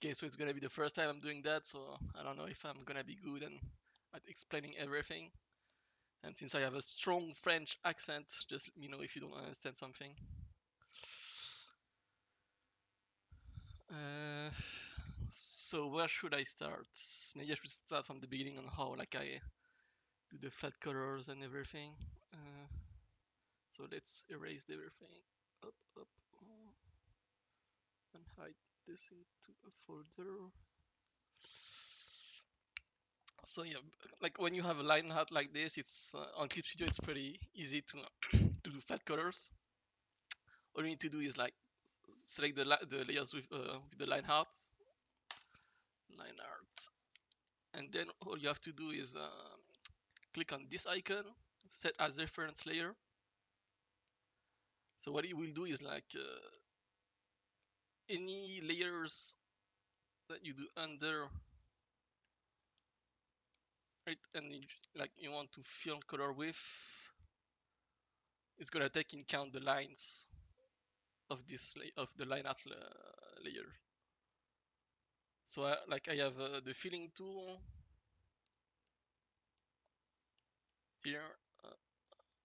Okay, so it's gonna be the first time I'm doing that, so I don't know if I'm gonna be good at explaining everything. And since I have a strong French accent, just let me know if you don't understand something. Uh, so where should I start? Maybe I should start from the beginning on how like I do the flat colors and everything. Uh, so let's erase everything. Up, up, and hide this into a folder. So yeah, like when you have a line art like this, it's on Clip Studio. It's pretty easy to to do flat colors. All you need to do is like select the layers with the line art, and then all you have to do is click on this icon, set as reference layer. So what it will do is like any layers that you do under it, and like you want to fill color with, it's gonna take in count the lines of this of the line art layer. So like I have the filling tool here. Uh,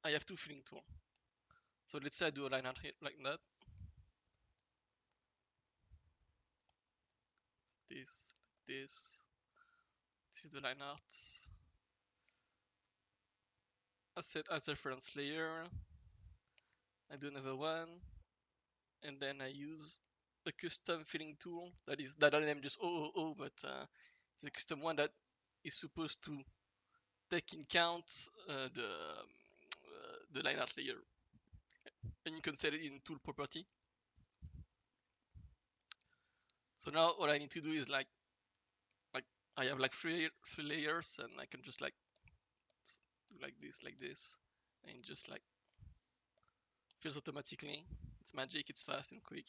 I have two filling tools. So let's say I do a line art here like that. This, this. This is the line art. I set as reference layer. I do another one, and then I use a custom filling tool that I name just 000, but it's a custom one that is supposed to take in count the line art layer, and you can set it in tool property. So now what I need to do is like I have like three layers, and I can just like do like this, and just like fills automatically. It's magic. It's fast and quick.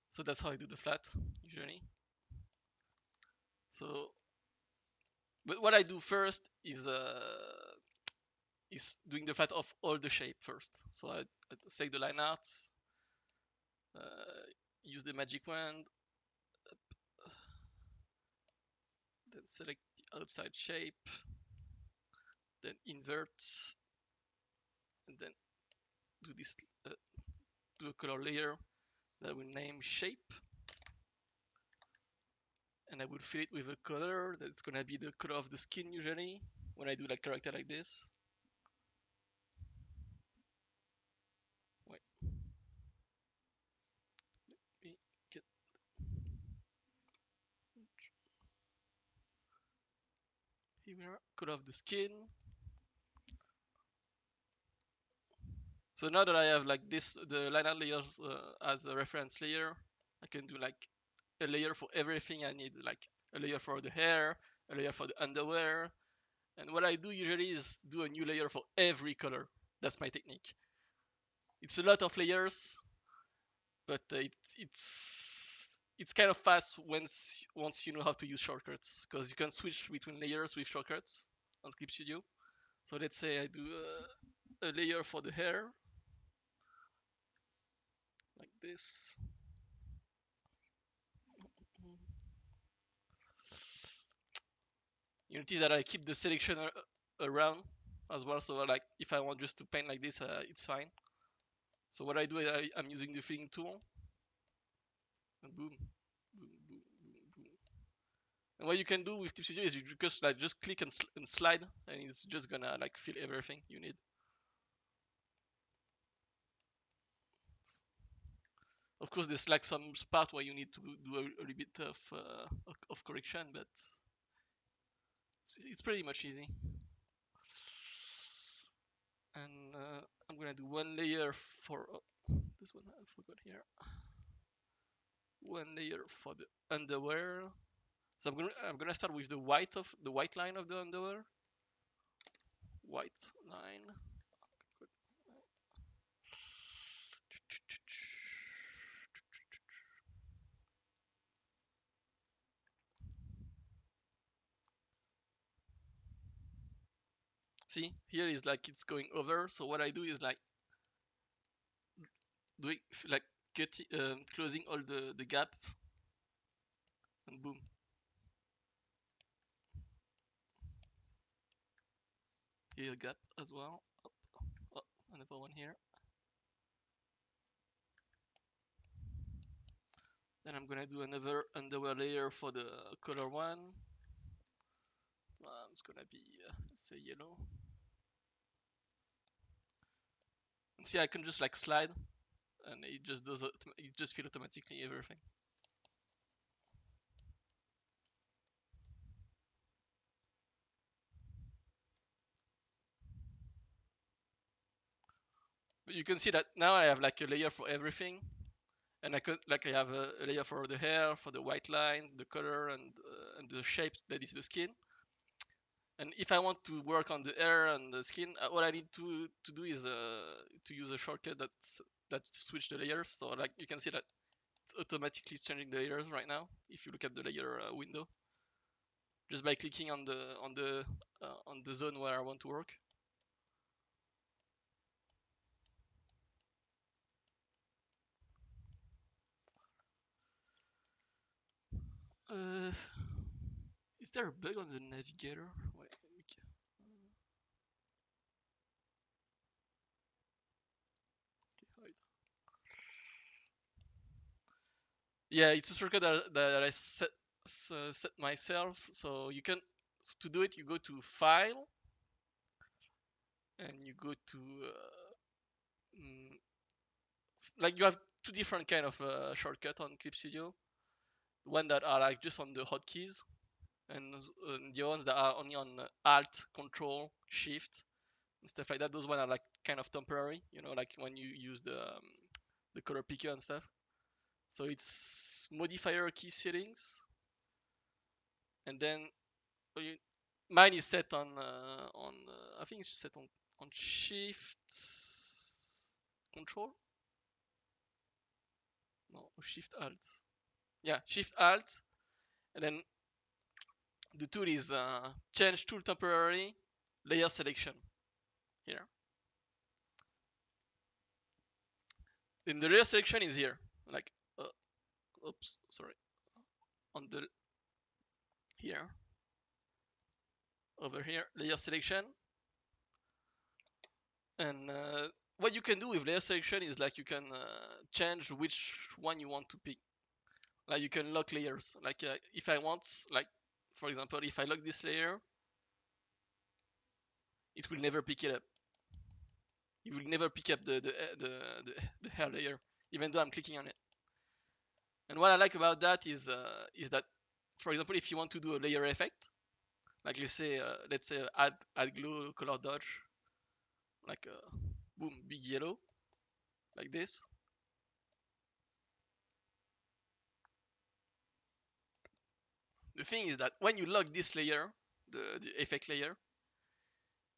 So that's how I do the flat usually. So, but what I do first is doing the flat of all the shape first. So I select the line art, uh, use the magic wand, then select the outside shape, then invert, and then do this, do a color layer that I will name shape, and I will fill it with a color that's gonna be the color of the skin usually when I do like character like this. Wait, let me get here, color of the skin. So now that I have like this, the line art layers as a reference layer, I can do like a layer for everything I need, like a layer for the hair, a layer for the underwear. And what I do usually is do a new layer for every color. That's my technique. It's a lot of layers, but it's kind of fast once you know how to use shortcuts, because you can switch between layers with shortcuts on Clip Studio. So let's say I do a layer for the hair, like this. You notice that I keep the selection around as well, so like if I want just to paint like this, it's fine. So what I do, I'm using the filling tool, and boom, boom, boom, boom, boom. And what you can do with Clip Studio is you just click and slide, and it's just gonna like fill everything you need. Of course, there's like some part where you need to do a little bit of correction, but it's pretty much easy. And I'm gonna do one layer for this one. I forgot here. One layer for the underwear. So I'm gonna start with the white line of the underwear. White line. See, here is like it's going over. So what I do is like doing like closing all the gap and boom. Here a gap as well. Oh, another one here. Then I'm gonna do another underwear layer for the color one. It's gonna be, let's say, yellow. And see, I can just like slide, and it just does it. It just fills automatically everything. But you can see that now I have like a layer for everything, and I have a layer for the hair, for the white line, the color, and the shape that is the skin. And if I want to work on the hair and the skin, all I need to do is to use a shortcut that switch the layers. So like you can see that it's automatically changing the layers right now. If you look at the layer window, just by clicking on the zone where I want to work. Uh, is there a bug on the navigator? Wait, yeah, it's a shortcut that I set myself. So you can, to do it, you go to File and you go to mm, like you have two different kind of shortcut on Clip Studio. One that are like just on the hotkeys, and the ones that are only on Alt, Control, Shift, and stuff like that. Those ones are like kind of temporary, you know, like when you use the color picker and stuff. So it's modifier key settings, and then you, mine is set on I think it's set on Shift, Control, no, Shift Alt. Yeah, Shift Alt, and then the tool is change tool temporary layer selection here. Then the layer selection is here, like oops, sorry, on the here, over here, layer selection. And what you can do with layer selection is like you can change which one you want to pick. Like you can lock layers. Like if I want, like for example, if I lock this layer, it will never pick it up. You will never pick up the hair layer, even though I'm clicking on it. And what I like about that is that, for example, if you want to do a layer effect, like let's say add glow color dodge, like boom, big yellow, like this. The thing is that when you lock this layer, the effect layer,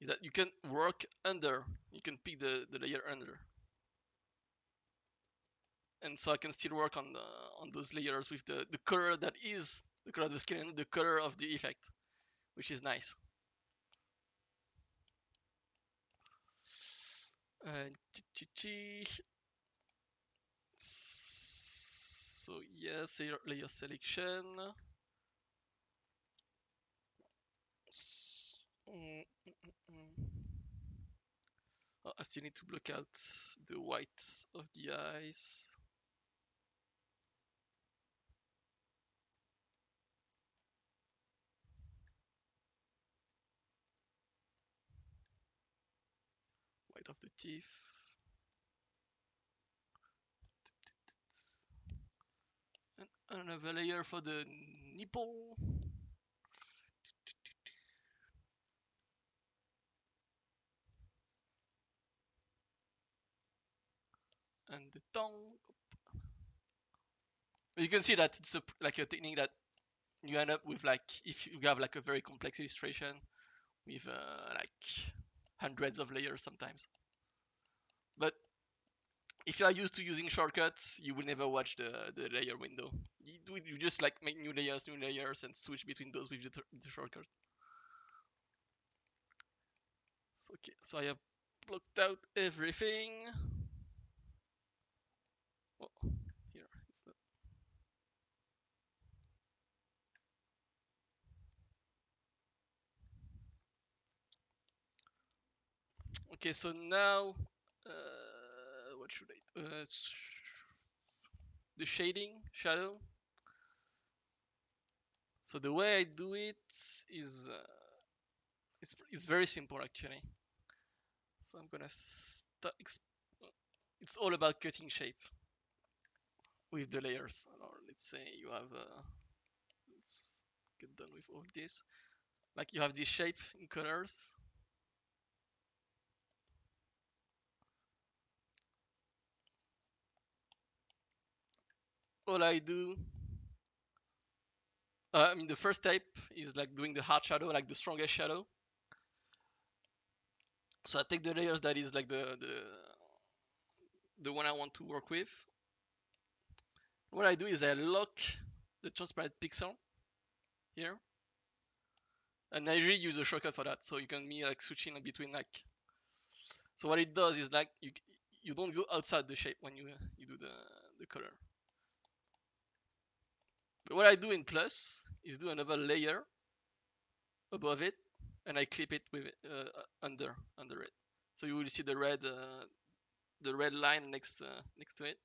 is that you can work under, you can pick the layer under. And so I can still work on those layers with the color that is the color of the skin and the color of the effect, which is nice. So yes, layer selection. Oh, I still need to block out the whites of the eyes. White of the teeth. And another layer for the nipple. And the tongue. You can see that it's like a technique that you end up with, like if you have like a very complex illustration with like hundreds of layers sometimes. But if you are used to using shortcuts, you will never watch the layer window. You just like make new layers, and switch between those with the shortcut. So, okay, so I have blocked out everything. Oh, here it's not. Okay, so now what should I the shading shadow. So the way I do it is it's very simple actually. So I'm gonna start. It's all about cutting shape with the layers. Or let's say you have. Let's get done with all this. Like you have this shape in colors. All I do. I mean, the first type is like doing the hard shadow, like the strongest shadow. So I take the layers that is like the one I want to work with. What I do is I lock the transparent pixel here, and I really use a shortcut for that. So you can be like switching between like. So what it does is like you don't go outside the shape when you do the color. But what I do in plus is do another layer above it, and I clip it with under it. So you will see the red line next to it,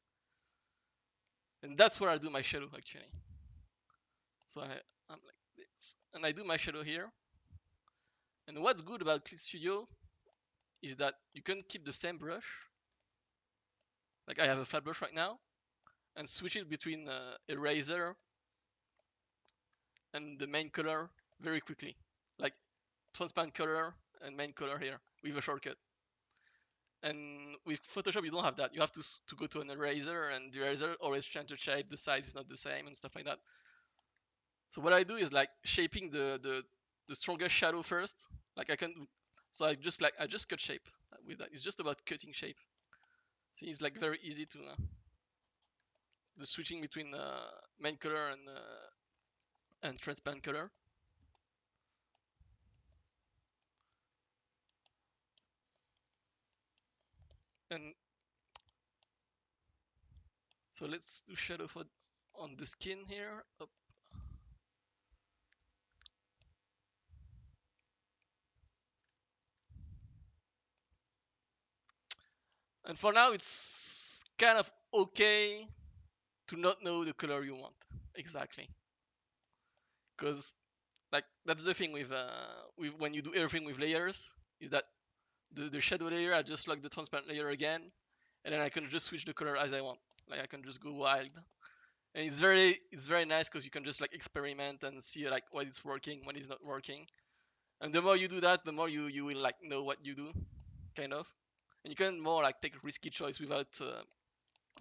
and that's where I do my shadow actually. So I'm like this, and I do my shadow here. And what's good about Clip Studio is that you can keep the same brush. Like I have a flat brush right now, and switch it between eraser and the main color very quickly. Like transparent color and main color here with a shortcut. And with Photoshop, you don't have that. You have to go to an eraser, and the eraser always change the shape. The size is not the same, and stuff like that. So what I do is like shaping the strongest shadow first. Like I can, so I just cut shape with that. It's just about cutting shape. See, it's like very easy to the switching between main color and transparent color. And so let's do shadow for on the skin here. Up. And for now, it's kind of okay to not know the color you want exactly, because like that's the thing with when you do everything with layers is that the shadow layer I just lock the transparent layer again, and then I can just switch the color as I want. Like I can just go wild, and it's very nice because you can just like experiment and see like what is working, what is not working. And the more you do that, the more you will like know what you do, kind of, and you can more like take a risky choice without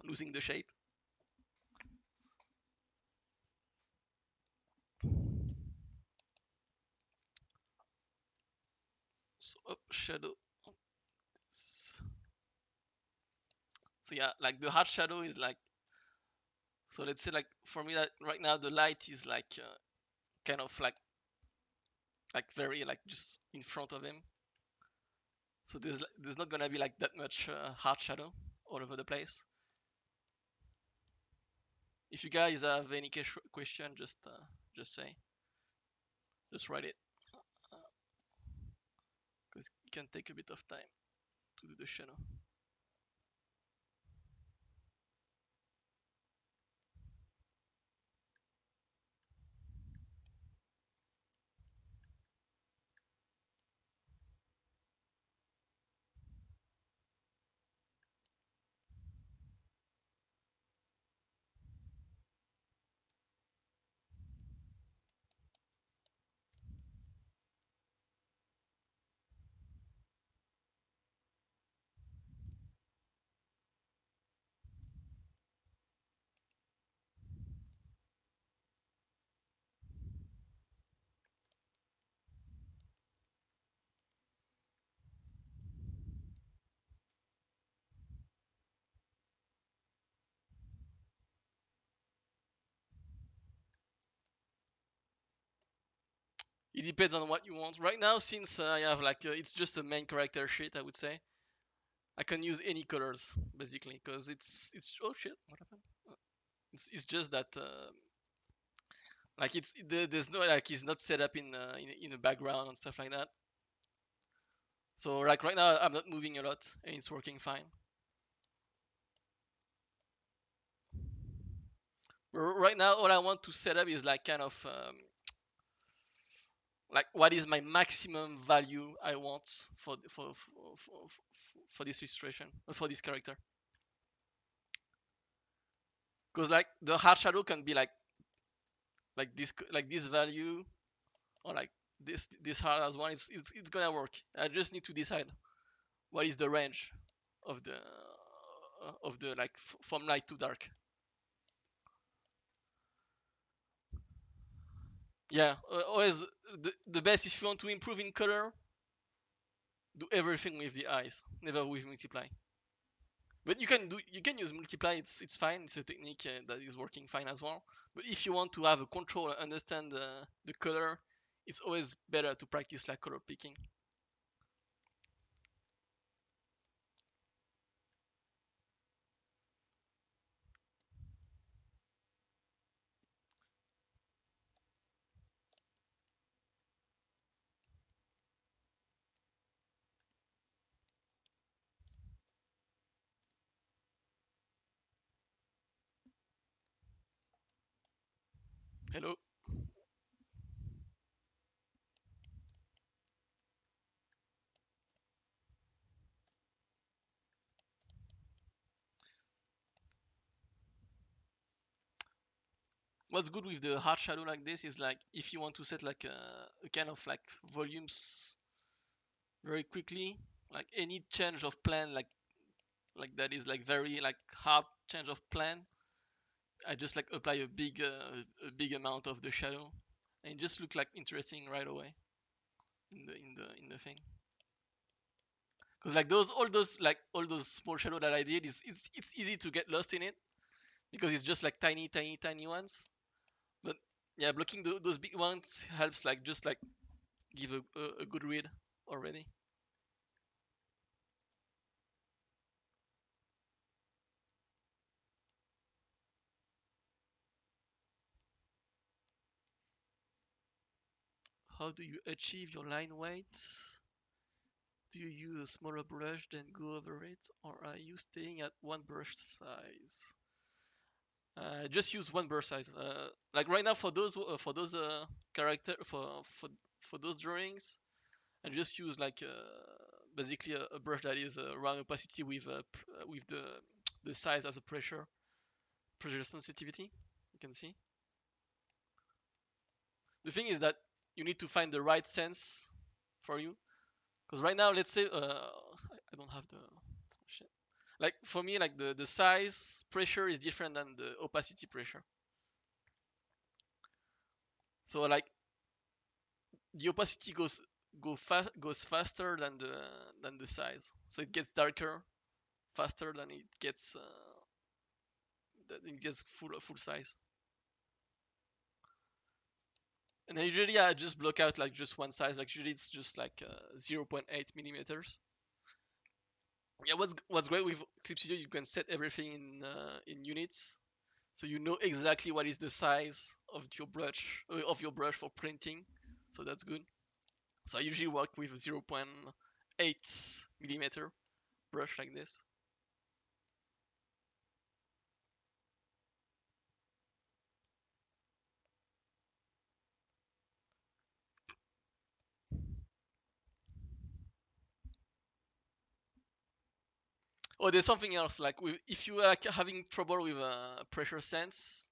losing the shape. So up shadow. So yeah, like the hard shadow is like, so let's say like for me that right now the light is like kind of like very like just in front of him. So there's not gonna be like that much hard shadow all over the place. If you guys have any question, just say, just write it, because it can take a bit of time to do the shadow. It depends on what you want. Right now, since I have like it's just a main character sheet, I would say I can use any colors basically, because it's oh shit, what happened? It's just that like there's no like it's not set up in a background and stuff like that. So like right now I'm not moving a lot and it's working fine. Right now all I want to set up is like kind of like what is my maximum value I want for this illustration, for this character. Because like the hard shadow can be like this value, or like this hard as one. It's gonna work. I just need to decide what is the range of the like from light to dark. Yeah, always the best if you want to improve in color, do everything with the eyes, never with multiply. But you can use multiply. It's fine. It's a technique that is working fine as well. But if you want to have a control and understand the color, it's always better to practice like color picking. Hello. What's good with the hard shadow like this is like if you want to set like a kind of like volumes very quickly, like any change of plan like that is like very like hard change of plan. I just like apply a big amount of the shadow, and it just look like interesting right away in the thing. Because like all those small shadow that I did is it's easy to get lost in it because it's just like tiny ones. But yeah, blocking those big ones helps like just like give a good read already. How do you achieve your line weight? Do you use a smaller brush then go over it, or are you staying at one brush size? Just use one brush size. Like right now for those character for those drawings, and just use like basically a brush that is around opacity with the size as a pressure sensitivity. You can see. The thing is that you need to find the right sense for you. Because right now, let's say I don't have the shit. Like for me, like the size pressure is different than the opacity pressure. So like the opacity goes faster than the size. So it gets darker faster than it gets full size. And usually I just block out like just one size. Like usually it's just like 0.8 millimeters. Yeah, what's great with Clip Studio, you can set everything in units, so you know exactly what is the size of your brush for printing. So that's good. So I usually work with 0.8 millimeter brush like this. Oh, there's something else. Like if you are like having trouble with pressure sense,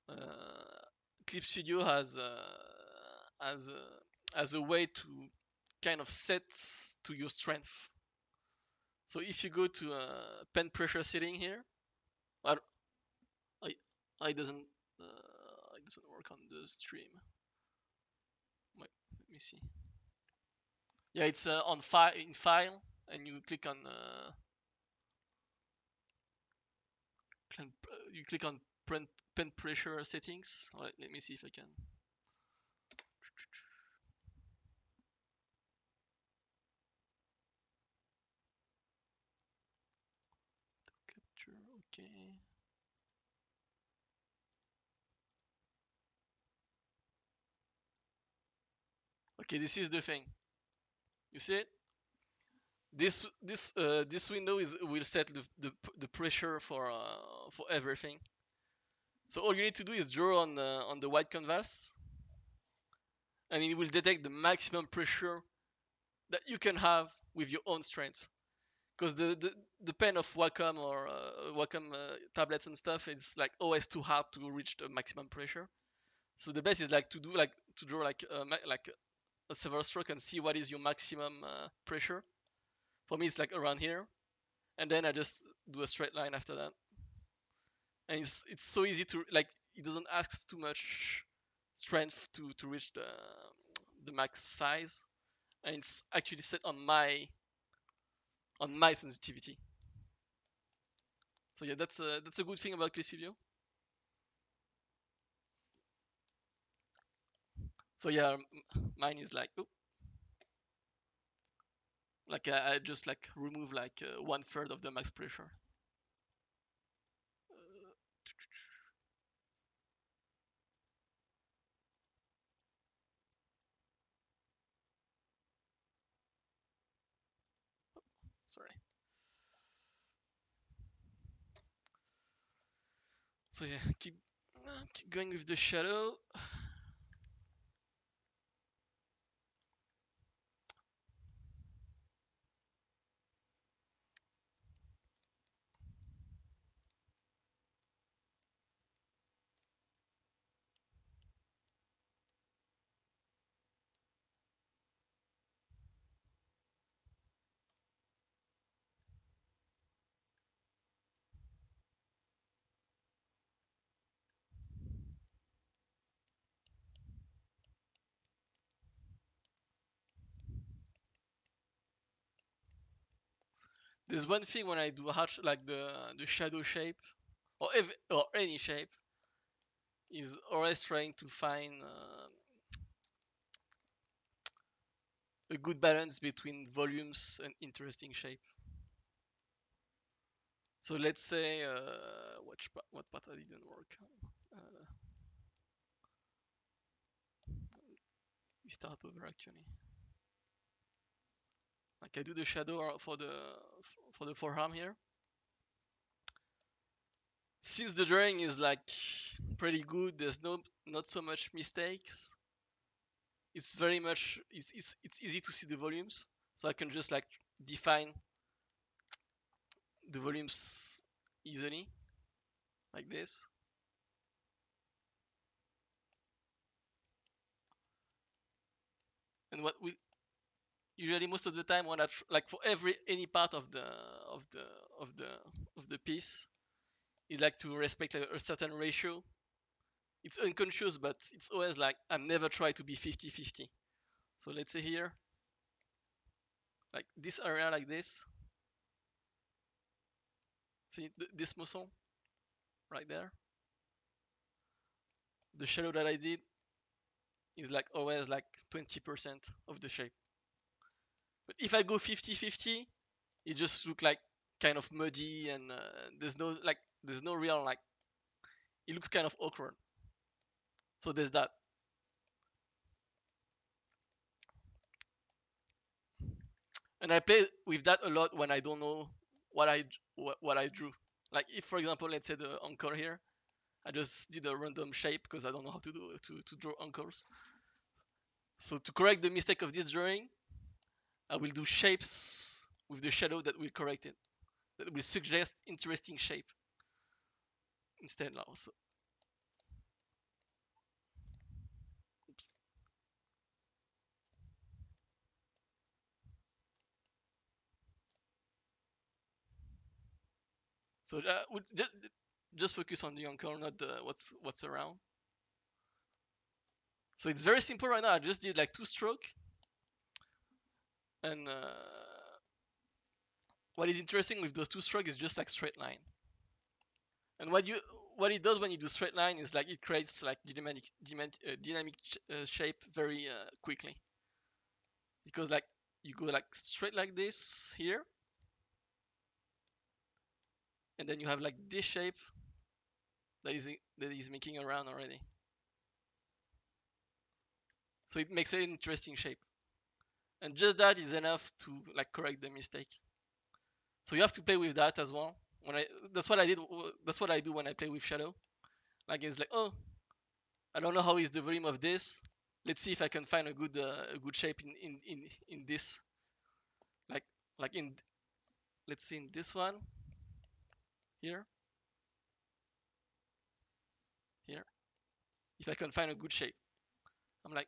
uh, Clip Studio has a way to kind of set to your strength. So if you go to pen pressure setting here, I, I, it doesn't work on the stream. Wait, let me see. Yeah, it's on file, and you click on you click on pen pressure settings. Let me see if I can capture. Okay. Okay, this is the thing. You see it? This window will set the pressure for everything. So all you need to do is draw on the white canvas, and it will detect the maximum pressure that you can have with your own strength. Because the pen of Wacom or Wacom tablets and stuff, it's like always too hard to reach the maximum pressure. So the best is like to draw like a several stroke and see what is your maximum pressure. For me, it's like around here, and then I just do a straight line after that. And it's so easy to like. It doesn't ask too much strength to reach the max size, and it's actually set on my sensitivity. So yeah, that's a good thing about Clip Studio. So yeah, mine is like, oh, like I just like remove like 1/3 of the max pressure. Sorry. So yeah, keep going with the shadow. There's one thing when I do like the shadow shape or any shape is always trying to find a good balance between volumes and interesting shape. So let's say what part I didn't work. Uh, we start over actually. Like I do the shadow for the forearm here. Since the drawing is like pretty good, there's not so much mistakes. It's very much it's easy to see the volumes, so I can just like define the volumes easily like this. And what we usually most of the time when like for every any part of the of the of the piece is like to respect a certain ratio. It's unconscious, but it's always like I'm never try to be 50-50. So let's say here, like this area like this. See this muscle right there. The shadow that I did is like always like 20% of the shape. But if I go 50-50, it just look like kind of muddy and there's no real like it looks kind of awkward. So there's that. And I play with that a lot when I don't know what I drew. Like if for example let's say the anchor here, I just did a random shape because I don't know how to do to draw anchors. So to correct the mistake of this drawing, I will do shapes with the shadow that will correct it. That will suggest interesting shape instead now. So, oops. So just focus on the anchor, not the what's around. So it's very simple right now. I just did like 2 stroke, and what is interesting with those 2 strokes is just like straight line. And what it does when you do straight line is like it creates like dynamic shape very quickly because like you go like straight like this here, and then you have like this shape that is making around already. So it makes an interesting shape. and just that is enough to like correct the mistake. So you have to play with that as well. When I that's what I did. That's what I do when I play with shadow. Like it's like, oh, I don't know how is the volume of this. Let's see if I can find a good shape in this. Like like in let's see in this one here here. If I can find a good shape, I'm like,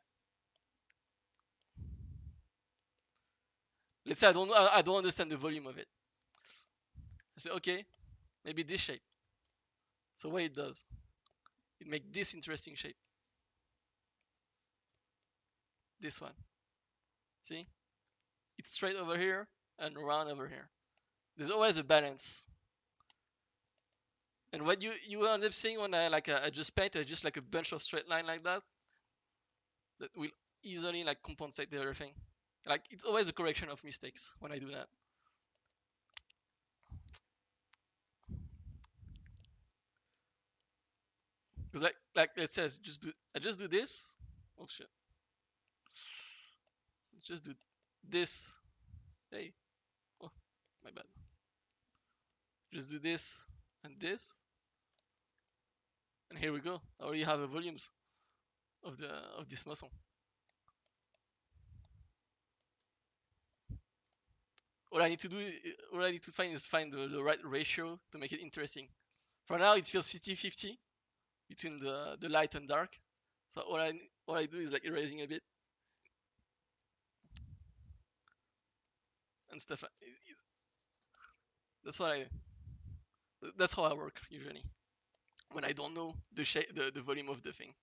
let's say I don't understand the volume of it. I say okay, maybe this shape. So what it does, it make this interesting shape. This one. See, it's straight over here and round over here. There's always a balance. And what you end up seeing when I just paint just like a bunch of straight line like that will easily like compensate the other thing. Like it's always a correction of mistakes when I do that. Because like it says, I just do this. Oh shit, just do this. Hey, oh my bad. Just do this and this, and here we go. I already have the volumes of this muscle. All I need to do, all I need to find is find the right ratio to make it interesting. For now, it feels 50-50 between the light and dark. So all I do is like erasing a bit and stuff. That's what I. That's how I work usually when I don't know the shape, the volume of the thing.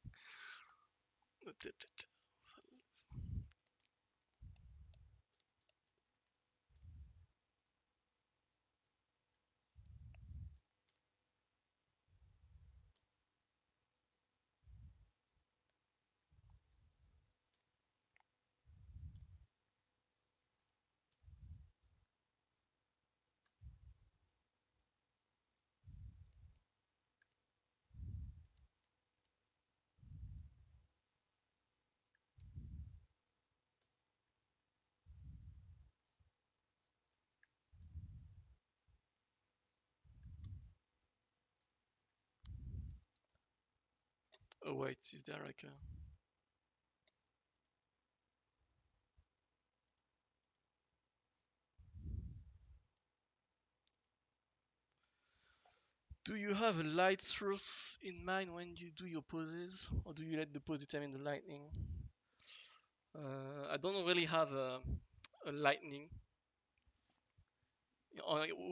Oh wait, is there like a? Do you have a light source in mind when you do your poses, or do you let the pose determine the lighting? I don't really have a lightning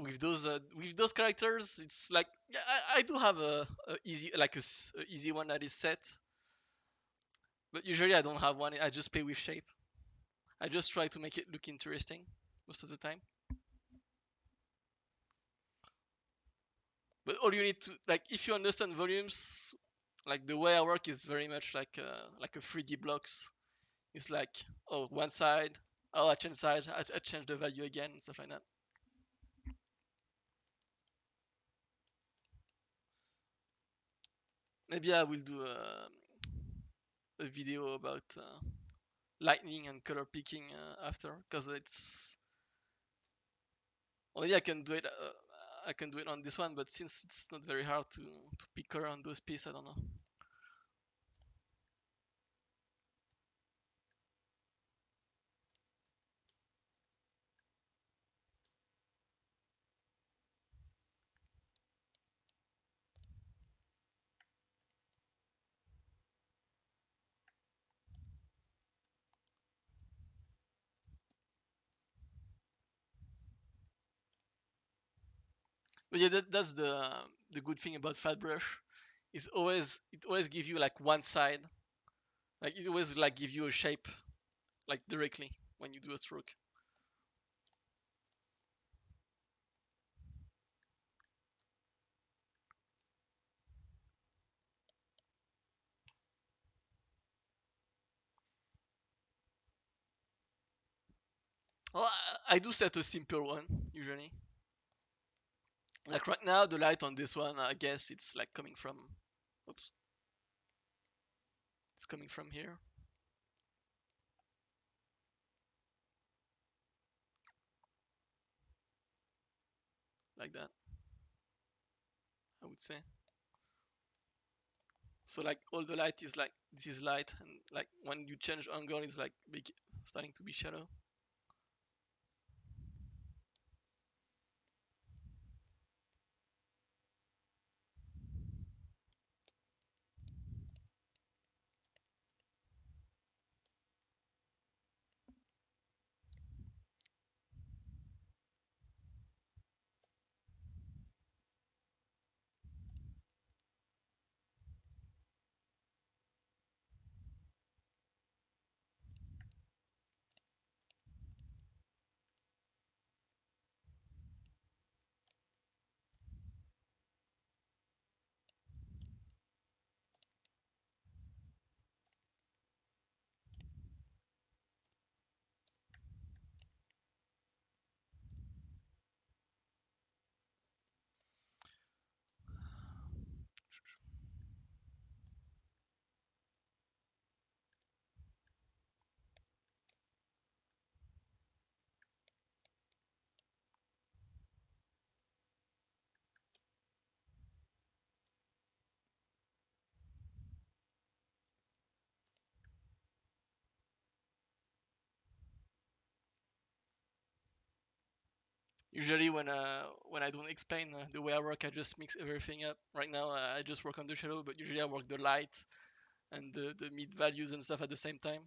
with those characters. It's like yeah, I do have a easy like a easy one that is set, but usually I don't have one. I just play with shape. I just try to make it look interesting most of the time. But all you need to like if you understand volumes, like the way I work is very much like a 3D blocks. It's like oh one side, oh I change side, I change the value again and stuff like that. Maybe I will do a video about lightning and color picking after because it's well, maybe I can do it. I can do it on this one, but since it's not very hard to pick color on those pieces, I don't know. But yeah, that's the good thing about fat brush. Is always it always gives you like one side, like it always like give you a shape like directly when you do a stroke. Well, I do set a simple one usually. Like right now, the light on this one, I guess it's like coming from, oops, it's coming from here. like that, I would say. So like all the light is like this is light, and like when you change angle, it's like big, starting to be shadow. Usually when I don't explain the way I work, I just mix everything up. Right now I just work on the shadow, but usually I work the light and the mid values and stuff at the same time.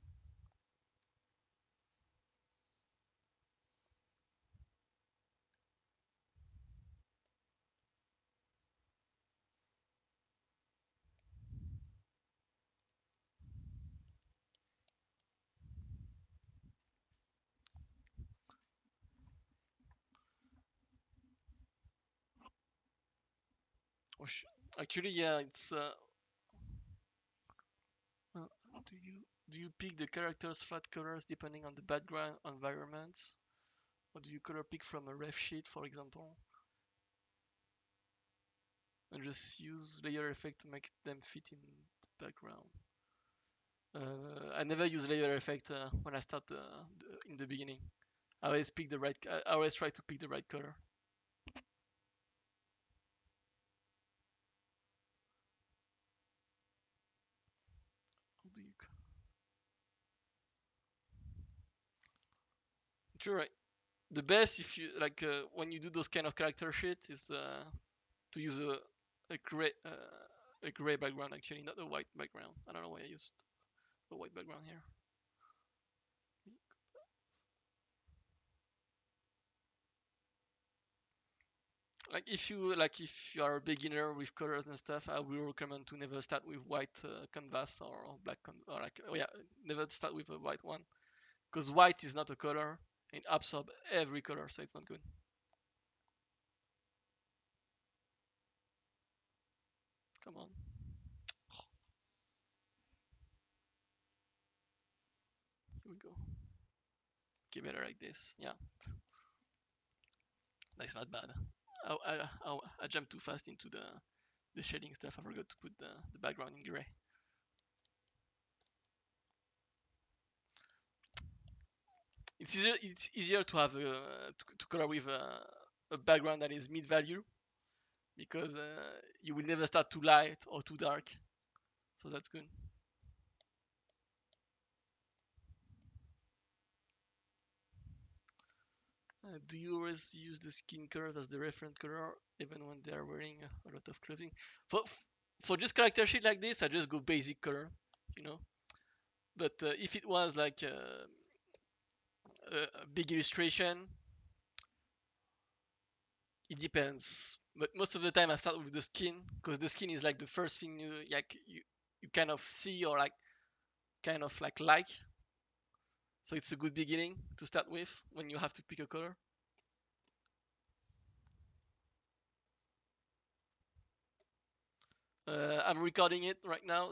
Oh, actually, yeah, it's. Uh, do you do you pick the characters' flat colors depending on the background environment, or do you color pick from a ref sheet, for example, and just use layer effect to make them fit in the background? I never use layer effect when I start in the beginning. I always pick the right. I always try to pick the right color. How do you? You're right. The best if you like when you do those kind of character shit is to use a gray a gray background actually, not a white background. I don't know why I used a white background here. Like if you are a beginner with colors and stuff, I will recommend to never start with white canvas or black or like oh yeah, never start with a white one because white is not a color. It absorbs every color, so it's not good. Come on, here we go. Get better like this. Yeah, that's not bad. I jumped too fast into the shading stuff. I forgot to put the background in gray. It's easier to have to color with a background that is mid value because you will never start too light or too dark. So that's good. Do you always use the skin colors as the reference color even when they are wearing a lot of clothing? For just character sheet like this, I just go basic color, you know. But if it was like a big illustration, it depends. But most of the time, I start with the skin because the skin is like the first thing you kind of see or like kind of like. So it's a good beginning to start with when you have to pick a color. I'm recording it right now,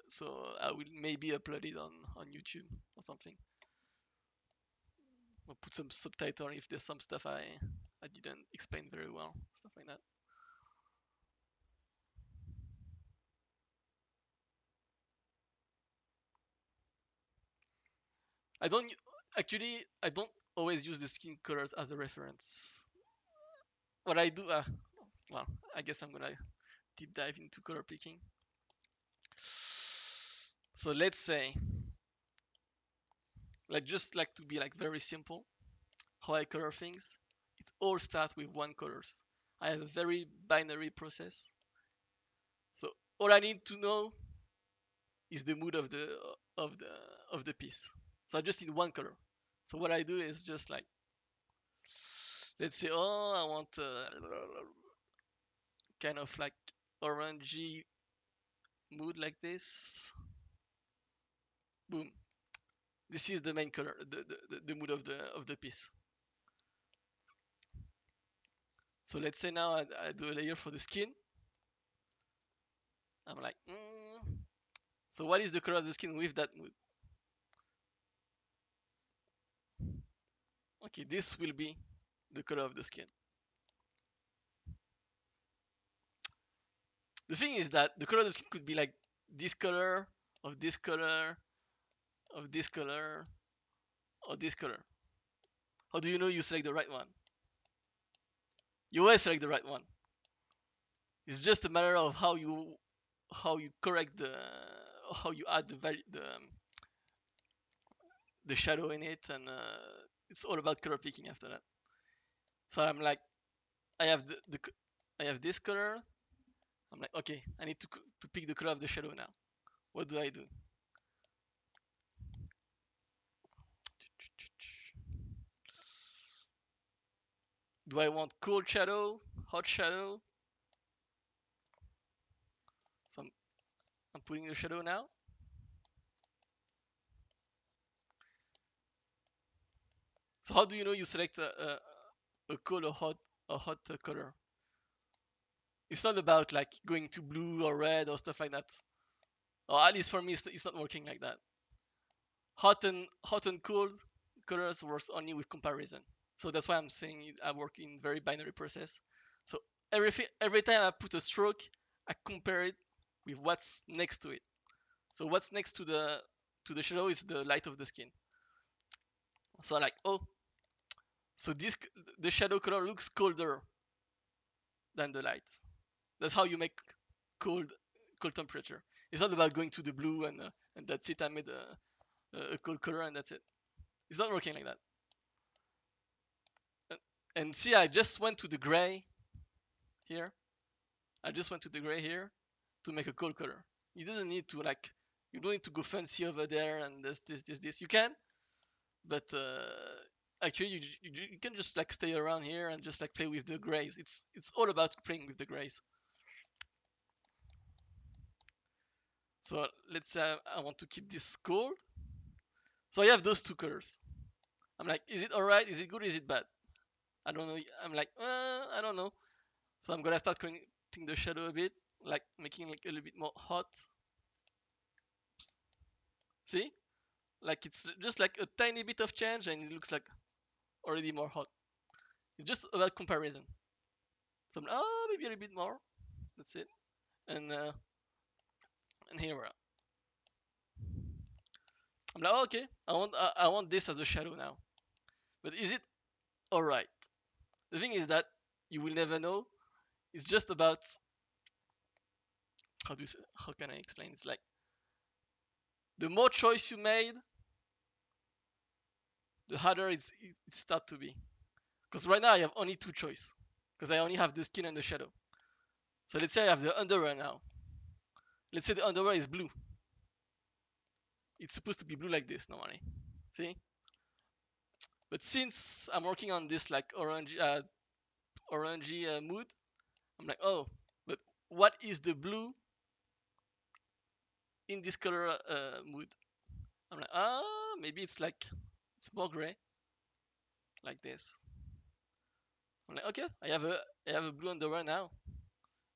so I will maybe upload it on YouTube or something. I'll put some subtitle if there's some stuff I didn't explain very well, stuff like that. I don't actually I don't always use the skin colors as a reference. what I do, well, I guess I'm gonna deep dive into color picking. So let's say, like just like to be like very simple, how I color things. It all starts with one colors. I have a very binary process. So all I need to know is the mood of the of the piece. So I just need one color. So what I do is just like, let's say, oh, I want kind of like orangey mood like this. Boom. This is the main color, the mood of the piece. So let's say now I do a layer for the skin. I'm like, so what is the color of the skin with that mood? Okay, this will be the color of the skin. The thing is that the color of the skin could be like this color, of this color, of this color, or this color. How do you know you select the right one? You always select the right one. It's just a matter of how you correct how you add the shadow in it, and it's all about color picking after that. So I'm like, I have I have this color. I'm like, okay, I need to pick the color of the shadow now. What do I do? Do I want cold shadow, hot shadow? So I'm putting the shadow now. So how do you know you select a cold or hot color? It's not about like going to blue or red or stuff like that. Or at least for me, it's not working like that. Hot and cold colors works only with comparison. So that's why I'm saying I work in very binary process. So every time I put a stroke, I compare it with what's next to it. So what's next to the shadow is the light of the skin. So I like, oh, so the shadow color looks colder than the light. That's how you make cold cold temperature. It's not about going to the blue and that's it. I made a cold color and that's it. It's not working like that. And see, I just went to the gray here. I just went to the gray here to make a cold color. You doesn't need to like. You don't need to go fancy over there and this. You can, but actually you can just like stay around here and just like play with the grays. It's all about playing with the grays. So let's say I want to keep this cold. So I have those two colors. I'm like, is it alright? Is it good? Is it bad? I don't know. I'm like, I don't know. So I'm gonna start correcting the shadow a bit, like making like a little bit more hot. See, like it's just like a tiny bit of change, and it looks like already more hot. It's just about comparison. So I'm like, oh, maybe a little bit more. That's it. And here we are. I'm like, oh, okay, I want this as a shadow now. But is it all right? The thing is that you will never know. It's just about how can I explain? It's like the more choice you made, the harder it start to be. Because right now I have only two choice. Because I only have the skin and the shadow. So let's say I have the underwear now. Let's say the underwear is blue. It's supposed to be blue like this normally. See? But since I'm working on this like orangey mood, I'm like, oh, but what is the blue in this color mood? I'm like, maybe it's more gray, like this. I'm like, okay, I have a blue underwear now.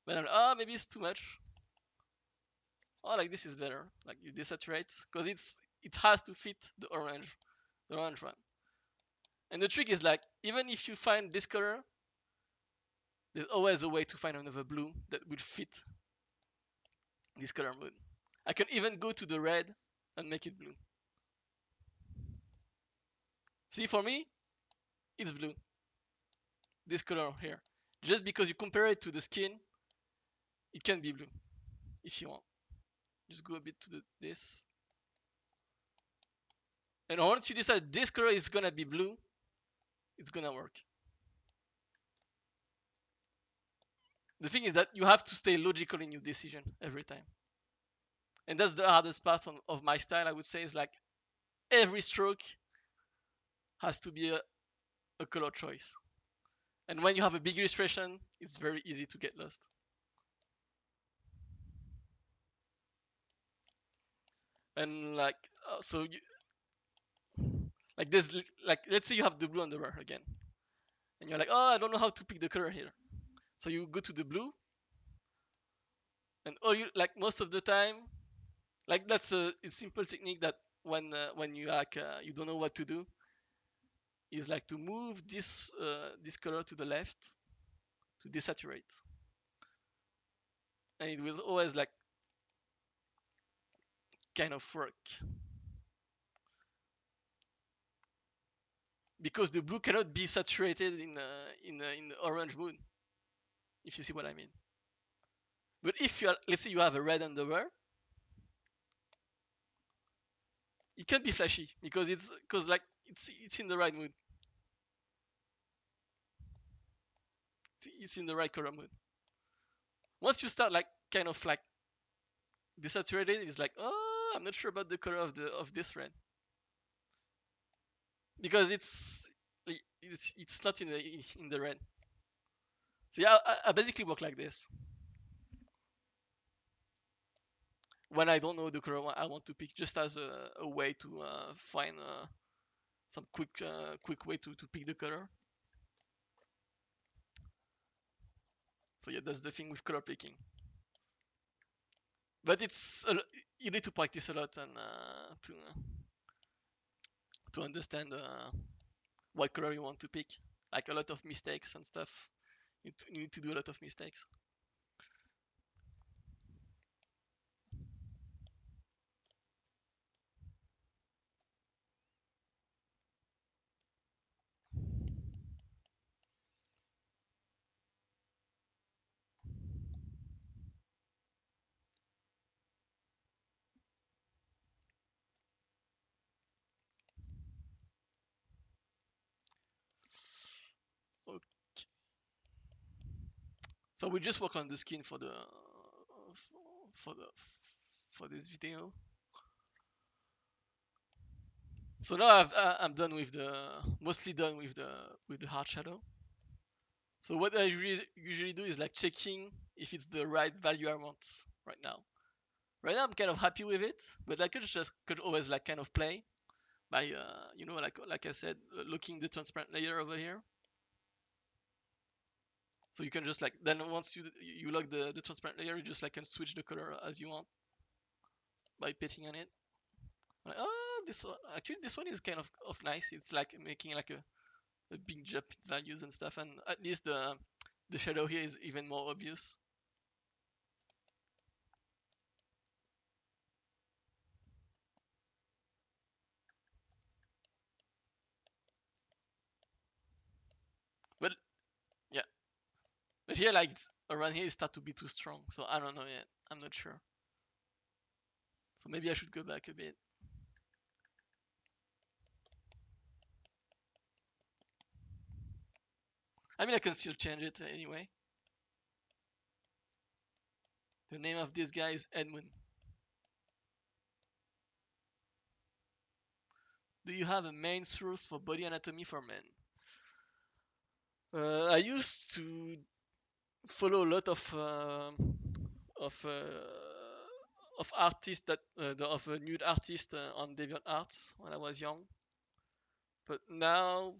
But I'm like, maybe it's too much. Oh, like this is better. Like you desaturate because it has to fit the orange one. And the trick is like, even if you find this color, there's always a way to find another blue that will fit this color mood. I can even go to the red and make it blue. See, for me, it's blue. This color here. just because you compare it to the skin, it can be blue if you want. Just go a bit to this. And once you decide this color is gonna be blue, it's gonna work. The thing is that you have to stay logical in your decision every time. And that's the hardest part of my style, I would say, is like every stroke has to be a color choice. And when you have a big illustration, it's very easy to get lost. And like, so you, like there's like, let's say you have the blue underwear again, and you're like, oh, I don't know how to pick the color here. So you go to the blue, and all you like most of the time, like that's a simple technique that when you like you don't know what to do, is like to move this color to the left to desaturate, and it will always like kind of work because the blue cannot be saturated in the orange mood, if you see what I mean. But if you are, let's say you have a red underwear, it can be flashy because like it's in the right mood. It's in the right color mood. Once you start like kind of like desaturated, it's like, oh, I'm not sure about the color of this red because it's not in the red. So yeah, I basically work like this. When I don't know the color I want to pick, just as a way to find some quick way to pick the color. So yeah, that's the thing with color picking. But you need to practice a lot and to understand what color you want to pick. Like a lot of mistakes and stuff. You need to do a lot of mistakes. Okay. So we just work on the skin for the for this video. So now I'm done with mostly done with the hard shadow. So what I usually do is like checking if it's the right value I want right now. Right now I'm kind of happy with it, but I could always like kind of play by like I said, looking the transparent layer over here. So you can just like then once you lock the transparent layer, you just like can switch the color as you want by painting on it. Like, oh, this one actually this one is kind of nice. It's like making like a big jump in values and stuff, and at least the shadow here is even more obvious. But yeah, but here like around here it start to be too strong. So I don't know yet. I'm not sure. So maybe I should go back a bit. I mean I can still change it anyway. The name of this guy is Edmund. Do you have a main source for body anatomy for men? I used to follow a lot of artists of nude artists on DeviantArt when I was young, but now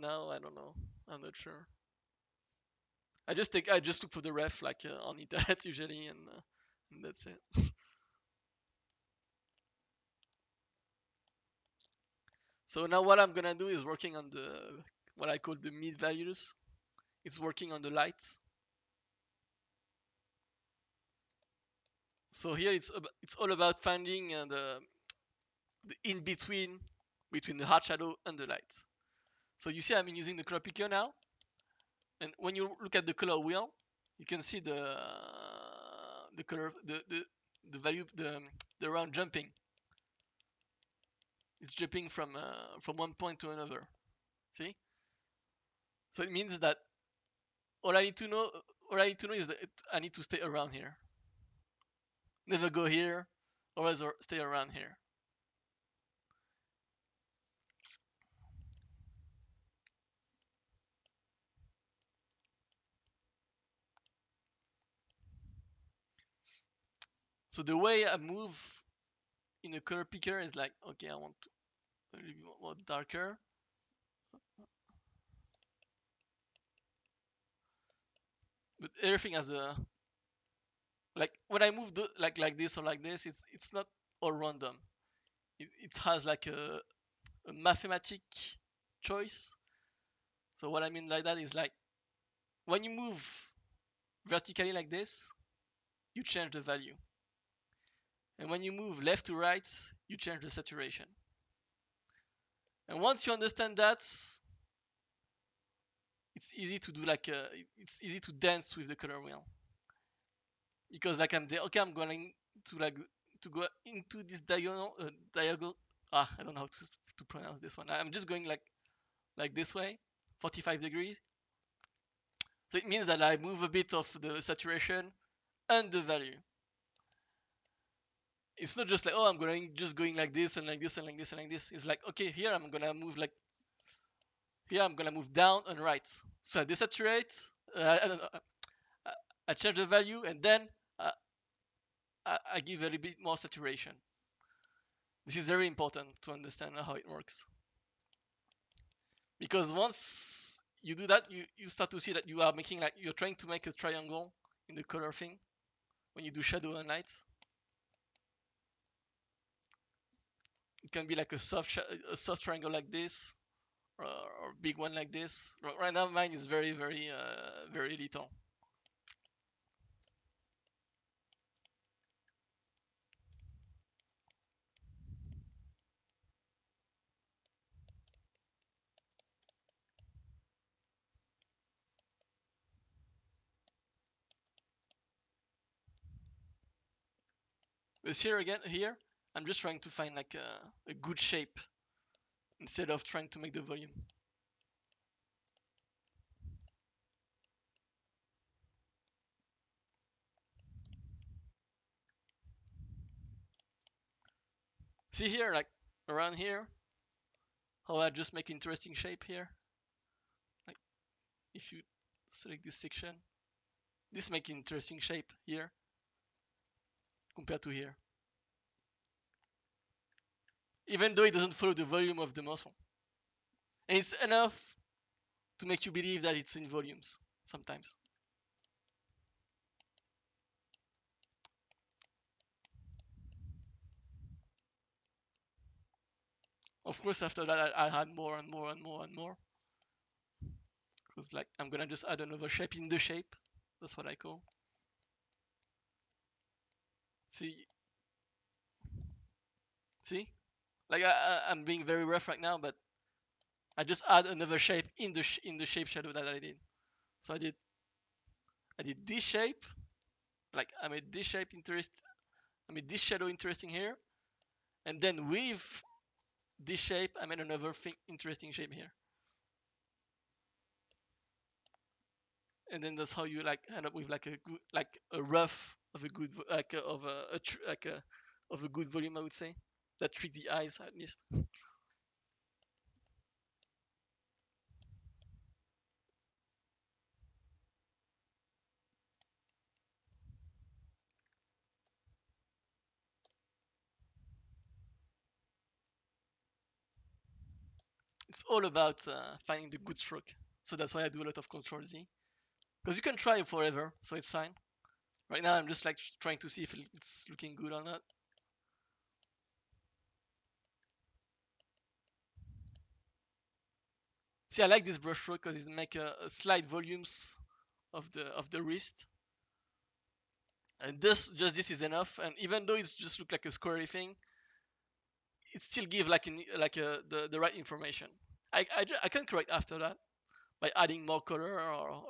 I don't know. I'm not sure. I just look for the ref like on internet usually, and that's it. So now what I'm gonna do is working on the what I call the mid values. It's working on the light. So here it's all about finding the in between the hard shadow and the light. So you see I'm using the color picker now, And when you look at the color wheel, you can see the color, the value, the round jumping. It's jumping from one point to another. See? So it means that all I need to know, all I need to know is that I need to stay around here. Never go here, always stay around here. So the way I move in a color picker is like, okay, I want to a little bit more darker. But everything has a, like when I move like this or like this, it's not all random. It has like a mathematic choice. So what I mean like that is like when you move vertically like this, you change the value. And when you move left to right, you change the saturation. And once you understand that, it's easy to do like it's easy to dance with the color wheel. Because like I'm there, okay, I'm going to like to go into this diagonal. I don't know how to pronounce this one. I'm just going like this way, 45 degrees. So it means that I move a bit of the saturation and the value. It's not just like, oh, I'm going like this and like this and like this and like this. It's like, okay, here I'm gonna move like here I'm gonna move down and right. So I desaturate, I change the value, and then uh, I give a little bit more saturation. This is very important to understand how it works. Because once you do that, you start to see that you are making like you're trying to make a triangle in the color thing when you do shadow and light. It can be like a soft triangle like this, or a big one like this. Right now, mine is very little. But here, I'm just trying to find like a good shape instead of trying to make the volume. See here, like around here, how I just make interesting shape here. Like if you select this section, this make interesting shape here compared to here. Even though it doesn't follow the volume of the muscle. And it's enough to make you believe that it's in volumes sometimes. Of course, after that, I had more and more and more and more. Because like I'm gonna just add another shape in the shape. That's what I call. See, see, like I'm being very rough right now, but I just add another shape in the shape shadow that I did. So I did this shape, like I made this shape I made this shadow interesting here, and then with this shape, I made another interesting shape here. And then that's how you like end up with like a rough of a good like a, of a like a of a good volume, I would say, that trick the eyes at least. It's all about finding the good stroke. So that's why I do a lot of Control Z, because you can try it forever, so it's fine. Right now I'm just like trying to see if it's looking good or not. See, I like this brush stroke because it make a slight volumes of the wrist, and this is enough. And even though it's just look like a squarey thing, it still give like the right information. I can correct after that, by adding more color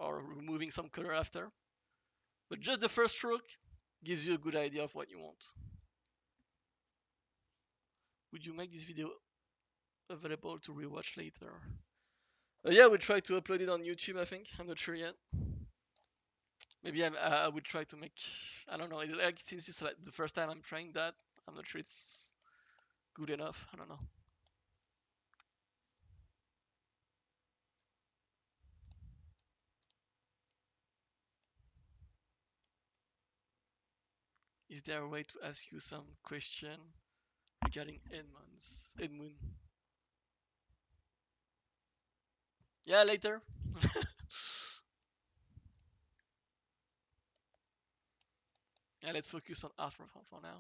or removing some color after. But just the first stroke gives you a good idea of what you want. Would you make this video available to rewatch later? Yeah, we'll try to upload it on YouTube, I think. I'm not sure yet. Maybe I would try to make, I don't know, like, since it's like the first time I'm trying that, I'm not sure it's good enough. I don't know. Is there a way to ask you some question regarding Edmund? Yeah, later. Yeah, let's focus on art for now.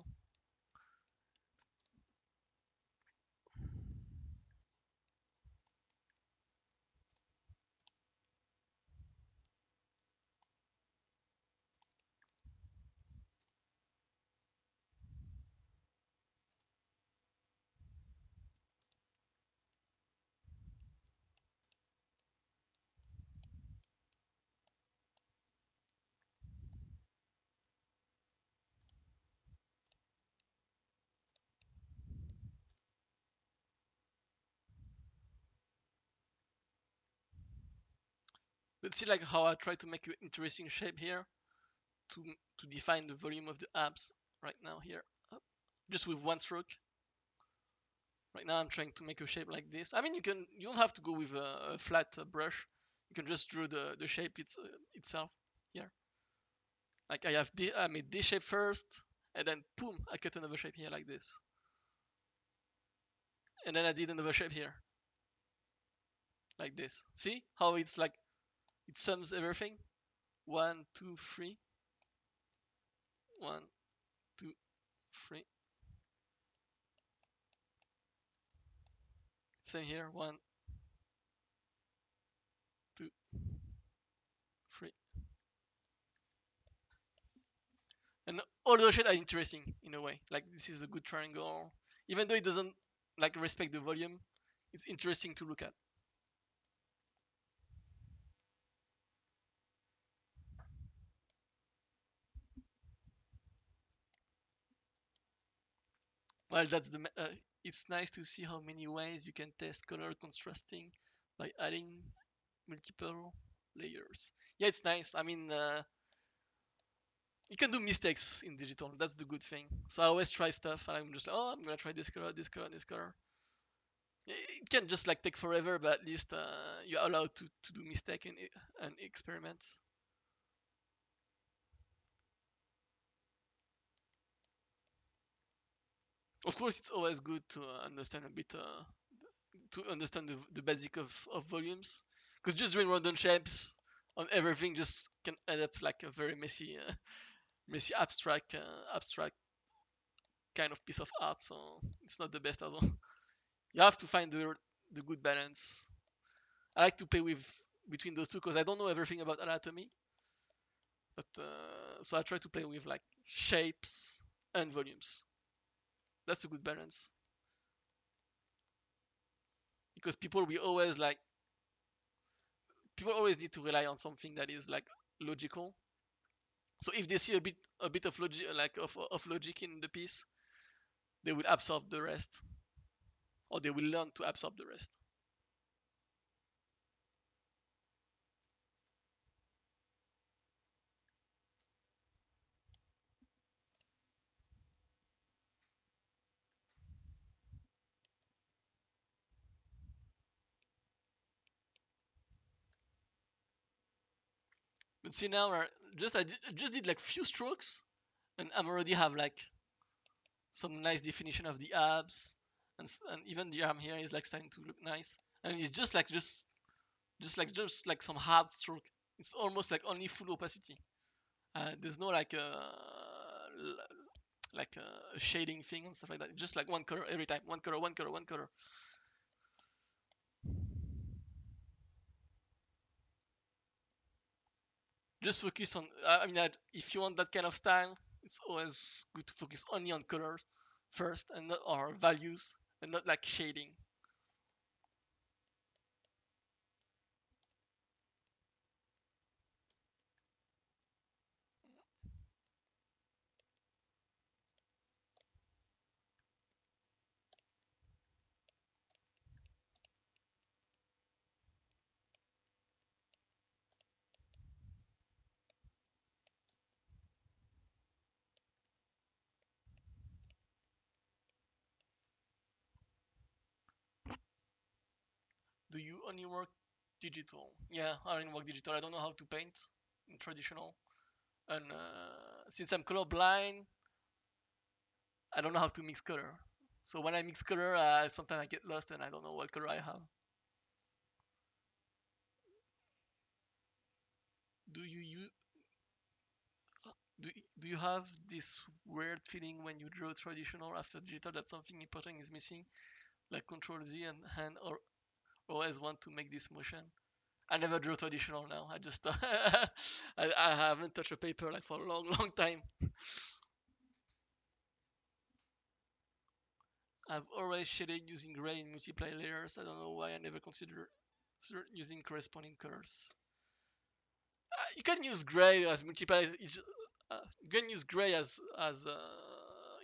But see, like how I try to make an interesting shape here to to define the volume of the abs right now here, just with one stroke. Right now I'm trying to make a shape like this. I mean, you don't have to go with a flat brush. You can just draw the shape itself here. Like I made this shape first, and then boom, I cut another shape here like this, and then I did another shape here like this. See how it's like it sums everything. 1, 2, 3. 1, 2, 3. Same here. 1, 2, 3. And all those shapes are interesting in a way. Like this is a good triangle, even though it doesn't like respect the volume. It's interesting to look at. Well, that's the. It's nice to see how many ways you can test color contrasting by adding multiple layers. Yeah, it's nice. I mean, you can do mistakes in digital. That's the good thing. So I always try stuff, and I'm just like, oh, I'm gonna try this color, this color, this color. It can just like take forever, but at least you're allowed to do mistake and experiments. Of course, it's always good to understand a bit, to understand the basic of volumes, because just doing random shapes on everything just can end up like a very messy, messy abstract kind of piece of art. So it's not the best as well. You have to find the good balance. I like to play with between those two because I don't know everything about anatomy, but so I try to play with like shapes and volumes. That's a good balance because people always need to rely on something that is like logical. So if they see a bit of logic, like of logic in the piece, they will absorb the rest, or they will learn to absorb the rest. But see now, I just did like few strokes, and I'm already have like some nice definition of the abs, and even the arm here is like starting to look nice. And it's just like some hard stroke. It's almost like only full opacity. There's no like a shading thing and stuff like that. Just like one color every time. One color, one color, one color. Just focus on. I mean, if you want that kind of style, it's always good to focus only on colors first and not or values and not like shading. Do you only work digital? Yeah, I only work digital. I don't know how to paint in traditional, and since I'm colorblind, I don't know how to mix color. So when I mix color, sometimes I get lost and I don't know what color I have. Do you use do, do you have this weird feeling when you draw traditional after digital that something important is missing, like Control Z and hand or always want to make this motion? I never draw traditional now. I just I haven't touched a paper like for a long, long time. I've always shaded using gray in multiply layers. I don't know why I never considered using corresponding colors. You can use gray as multiply. You can use gray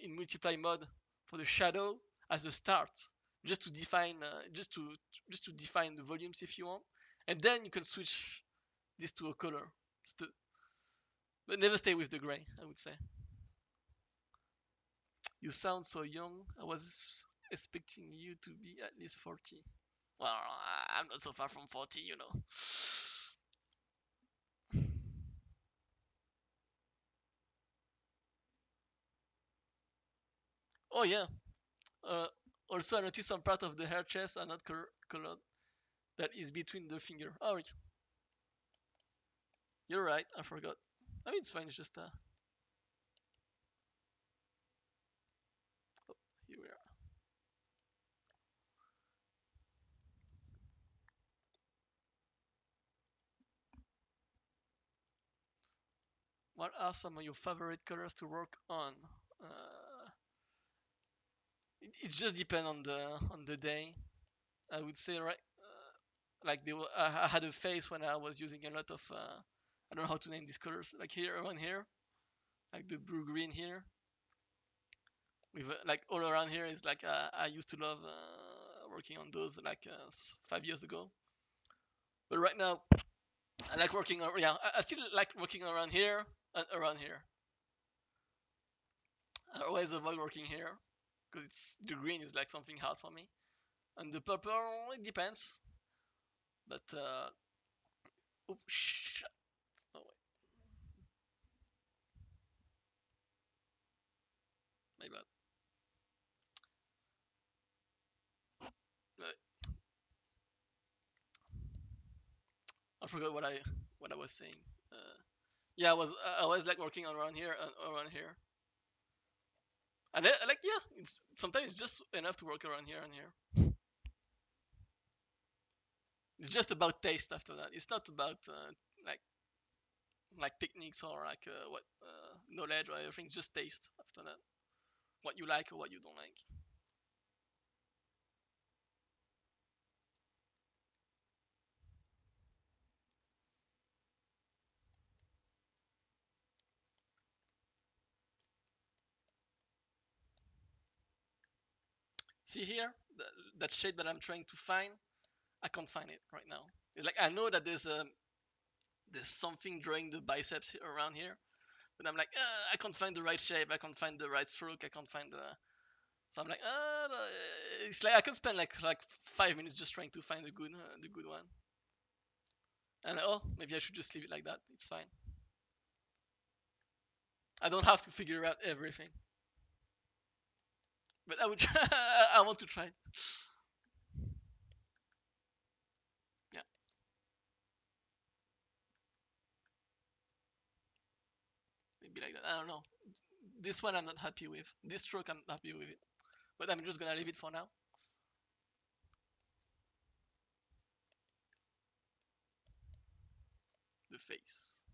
in multiply mode for the shadow as a start, just to define just to define the volumes if you want, and then you can switch this to a color. But never stay with the gray, I would say. You sound so young. I was expecting you to be at least 40. Well, I'm not so far from 40, you know. Oh yeah. Uh, Also, I noticed some part of the hair chest are not colored. That is between the finger. Oh, you're right. I forgot. I mean, it's fine. It's just oh, here we are. What are some of your favorite colors to work on? It just depends on the day. I would say right. Like I had a phase when I was using a lot of I don't know how to name these colors. Like here around here, like the blue green here. With like all around here is like I used to love working on those like 5 years ago. But right now I like working. Yeah, I still like working around here and around here. I always avoid working here because it's the green is like something hard for me, and the purple it depends. But oops, shit. No way, my bad. Uh, I forgot what I was saying. Uh, yeah, I was like working around here and around here, and like yeah, it's sometimes it's just enough to work around here and here. It's just about taste after that. It's not about like like techniques or like what knowledge or everything. It's just taste after that. What you like or what you don't like. See here, that shape that I'm trying to find, I can't find it right now. It's like I know that there's something drawing the biceps around here, but I'm like I can't find the right shape. I can't find the right stroke. I can't find the. So I'm like it's like I can spend like 5 minutes just trying to find the good one. And oh, maybe I should just leave it like that. It's fine. I don't have to figure out everything. But I would. I want to try. Yeah, maybe like that. I don't know. This one I'm not happy with. This stroke I'm not happy with it. But I'm just gonna leave it for now. The face.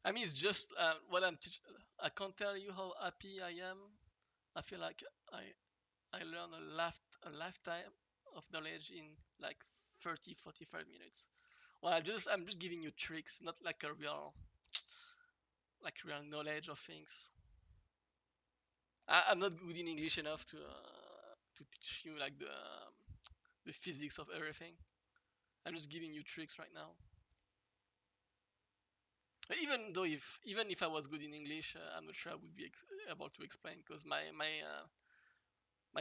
I mean, it's just what I'm teaching. I can't tell you how happy I am. I feel like I I learned a lifetime of knowledge in like 30, 45 minutes. Well, I'm just giving you tricks, not like a real. like real knowledge of things. I'm not good in English enough to teach you like the physics of everything. I'm just giving you tricks right now. Even if I was good in English, I'm not sure I would be able to explain because my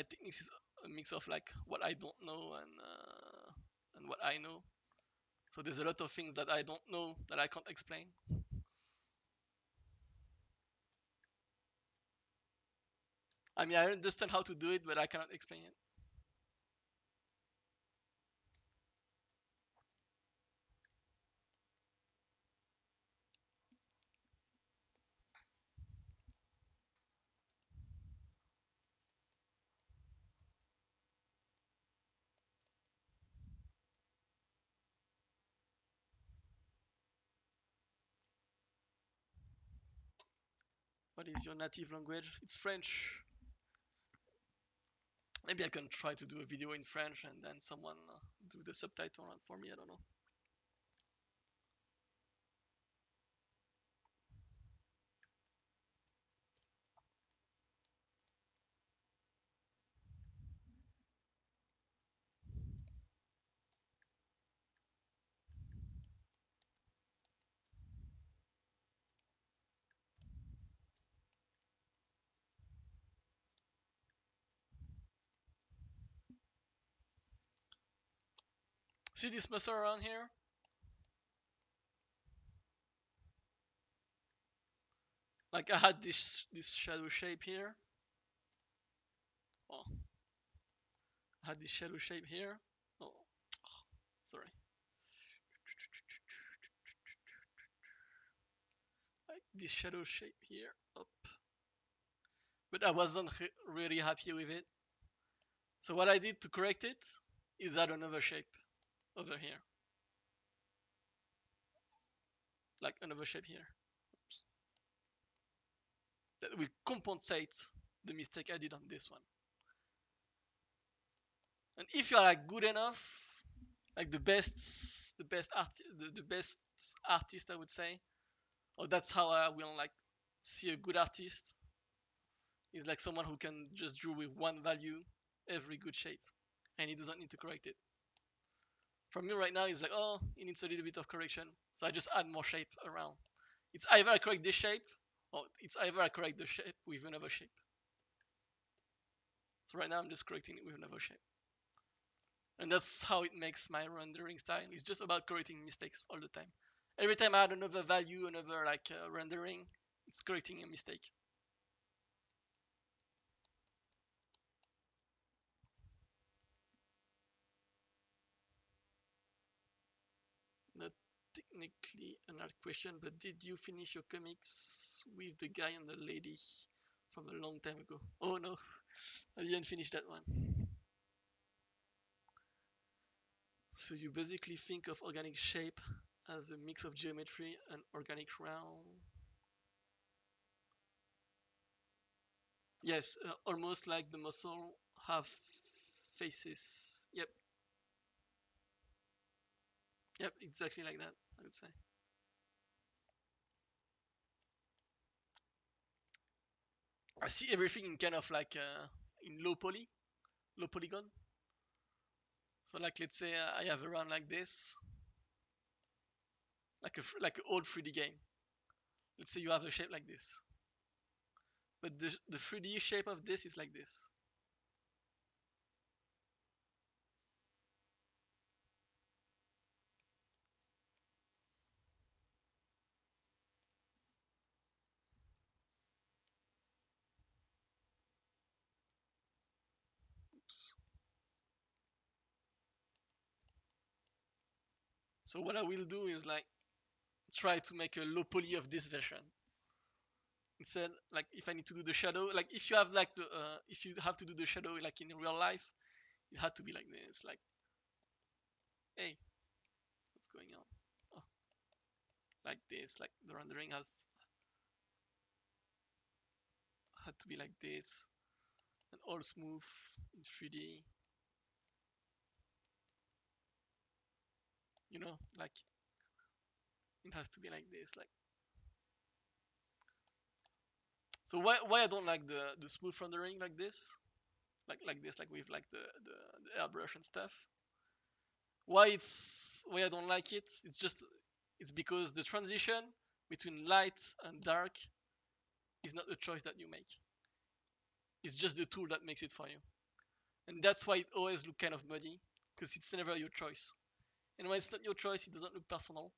techniques is a mix of like what I don't know and what I know. So there's a lot of things that I don't know that I can't explain. I mean, I understand how to do it, but I cannot explain it. What is your native language? It's French. Maybe I can try to do a video in French and then someone do the subtitle for me. I don't know. See this muscle around here? Like I had this shadow shape here. Oh, I had this shadow shape here. Oh, sorry. Like this shadow shape here. Up. But I wasn't really happy with it. So what I did to correct it is add another shape over here. Like another shape here. Oops. That will compensate the mistake I did on this one. And if you're like good enough, like the best artist, I would say, or that's how I will like see a good artist, is like someone who can just draw with one value every good shape, and he doesn't need to correct it. For me right now, it's like, oh, it needs a little bit of correction, so I just add more shape around. It's either I correct this shape, or it's either I correct the shape with another shape. So right now I'm just correcting it with another shape. And that's how it makes my rendering style. It's just about correcting mistakes all the time. Every time I add another value, another like rendering, it's correcting a mistake. Not technically an art question, but did you finish your comics with the guy and the lady from a long time ago? Oh no, I didn't finish that one. So you basically think of organic shape as a mix of geometry and organic round. Yes, almost like the muscle have faces. Yep, yep, exactly like that, I would say. I see everything in kind of like in low polygon. So like let's say I have a run like this, like an old 3D game. Let's say you have a shape like this, but the 3D shape of this is like this. Oops. So what I will do is like try to make a low poly of this version. Instead, like if I need to do the shadow, like if you have like if you have to do the shadow like in real life, it had to be like this, like, hey, what's going on? Oh, like this, like the rendering has had to be like this, and all smooth in 3D. You know, like it has to be like this, like So why I don't like the smooth rendering like this, like this, like with like the airbrush and stuff. Why I don't like it? It's because the transition between light and dark is not a choice that you make. It's just the tool that makes it for you, and that's why it always look kind of muddy because it's never your choice. And when it's not your choice, it doesn't look personal.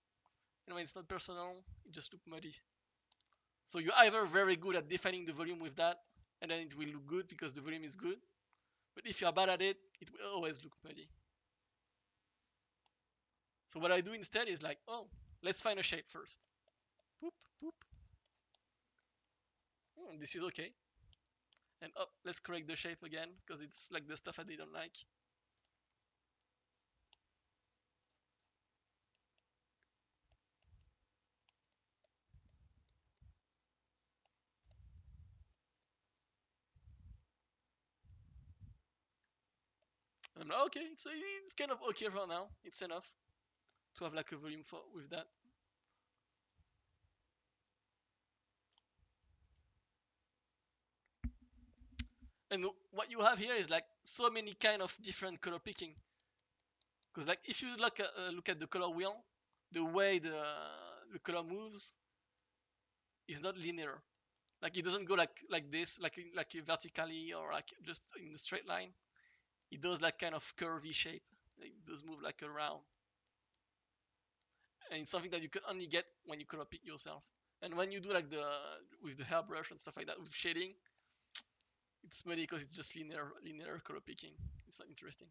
And when it's not personal, it just looks muddy. So you're either very good at defining the volume with that, and then it will look good because the volume is good. But if you're bad at it, it will always look muddy. So what I do instead is like, oh, let's find a shape first. Boop, boop. This is okay. And oh, let's correct the shape again because it's like the stuff I didn't like. And I'm like, okay, so it's kind of okay for now. It's enough to have like a volume for with that. And what you have here is like so many kind of different color picking. Because like if you look at the color wheel, the way the color moves is not linear. Like it doesn't go like this, like vertically or like just in a straight line. It does like kind of curvy shape. It does move like around, and it's something that you can only get when you color pick yourself. And when you do like the with the hairbrush and stuff like that with shading, it's muddy because it's just linear color picking. It's not interesting.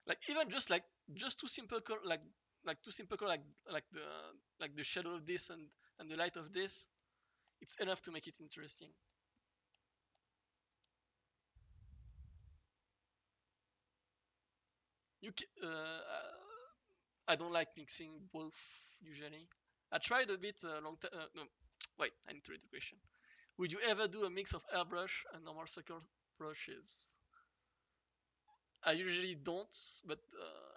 Like even just too simple color like too simple color like the shadow of this and the light of this, it's enough to make it interesting. You I don't like mixing both usually. I tried a bit long time. No, wait, I need to read the question. Would you ever do a mix of airbrush and normal circle brushes? I usually don't, but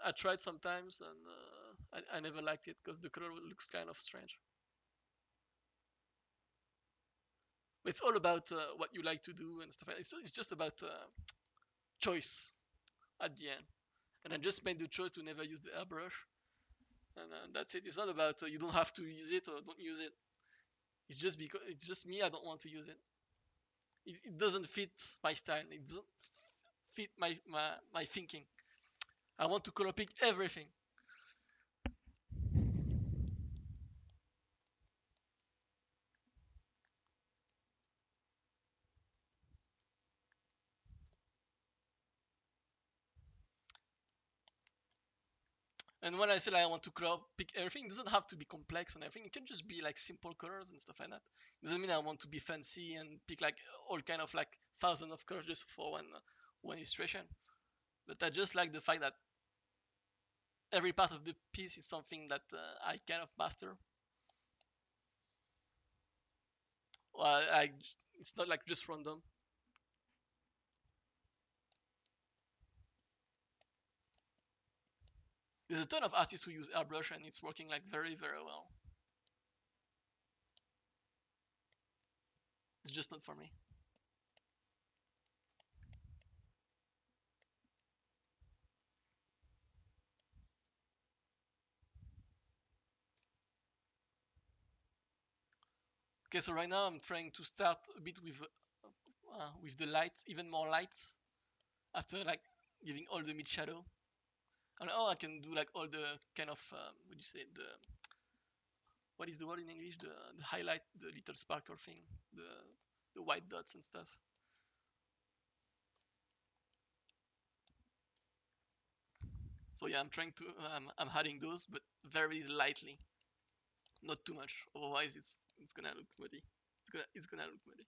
I tried sometimes and I never liked it because the color looks kind of strange. But it's all about what you like to do and stuff. It's just about choice at the end. And I just made the choice to never use the airbrush, and that's it. It's not about you don't have to use it or don't use it. It's just because it's just me. I don't want to use it. It doesn't fit my style. It doesn't fit my thinking. I want to color pick everything. And when I say like, I want to color pick everything, it doesn't have to be complex and everything. It can just be like simple colors and stuff like that. It doesn't mean I want to be fancy and pick like all kind of like thousands of colors just for one illustration. But I just like the fact that every part of the piece is something that I kind of master. Well, it's not like just random. There's a ton of artists who use airbrush and it's working like very well. It's just not for me. Okay, so right now I'm trying to start a bit with the lights, even more lights after like giving all the mid shadow. And oh, I can do like all the kind of what do you say, the what is the word in English, the highlight, the little sparkle thing, the the white dots and stuff. So yeah, I'm trying to I'm adding those, but very lightly, not too much. Otherwise, it's gonna look muddy. It's gonna look muddy.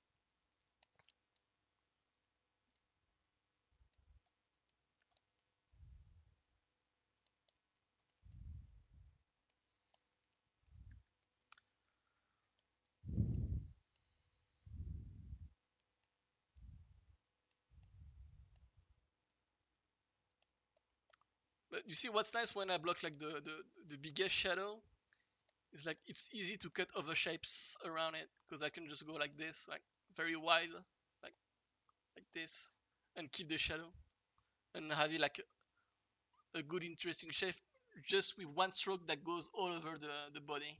But you see what's nice when I block like the biggest shadow is like it's easy to cut other shapes around it because I can just go like this, like very wide, like like this, and keep the shadow and have it like a good interesting shape just with one stroke that goes all over the body.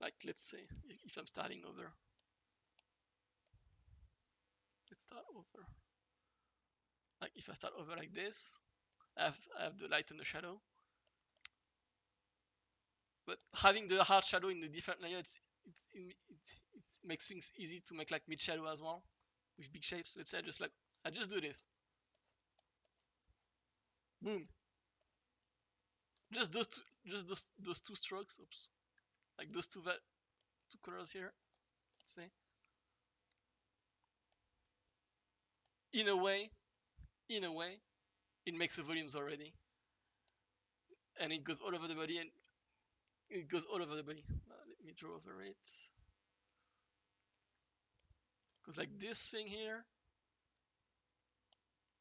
Like let's say if I'm starting over, let's start over. Like if I start over like this, I have the light and the shadow. But having the hard shadow in the different layer, it makes things easy to make like mid shadow as well with big shapes. Let's say I just do this, boom, just those two strokes. Oops, like those two colors here. Let's say in a way, in a way, it makes the volumes already, and it goes all over the body, and it goes all over the body. Let me draw over it. Because like this thing here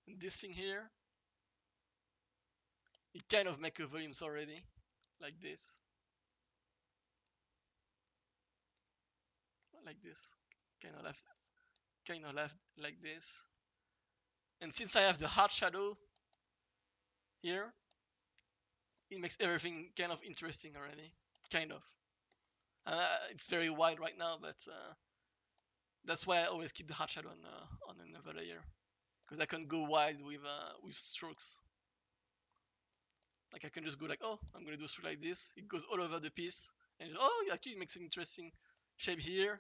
and this thing here, it kind of make a volumes already, like this, like this, kind of left like this. And since I have the hard shadow here, it makes everything kind of interesting already, kind of. It's very wide right now, but that's why I always keep the hard shadow on another layer, because I can go wide with strokes. Like I can just go like, oh, I'm gonna do a stroke like this. It goes all over the piece, and oh, actually it makes an interesting shape here.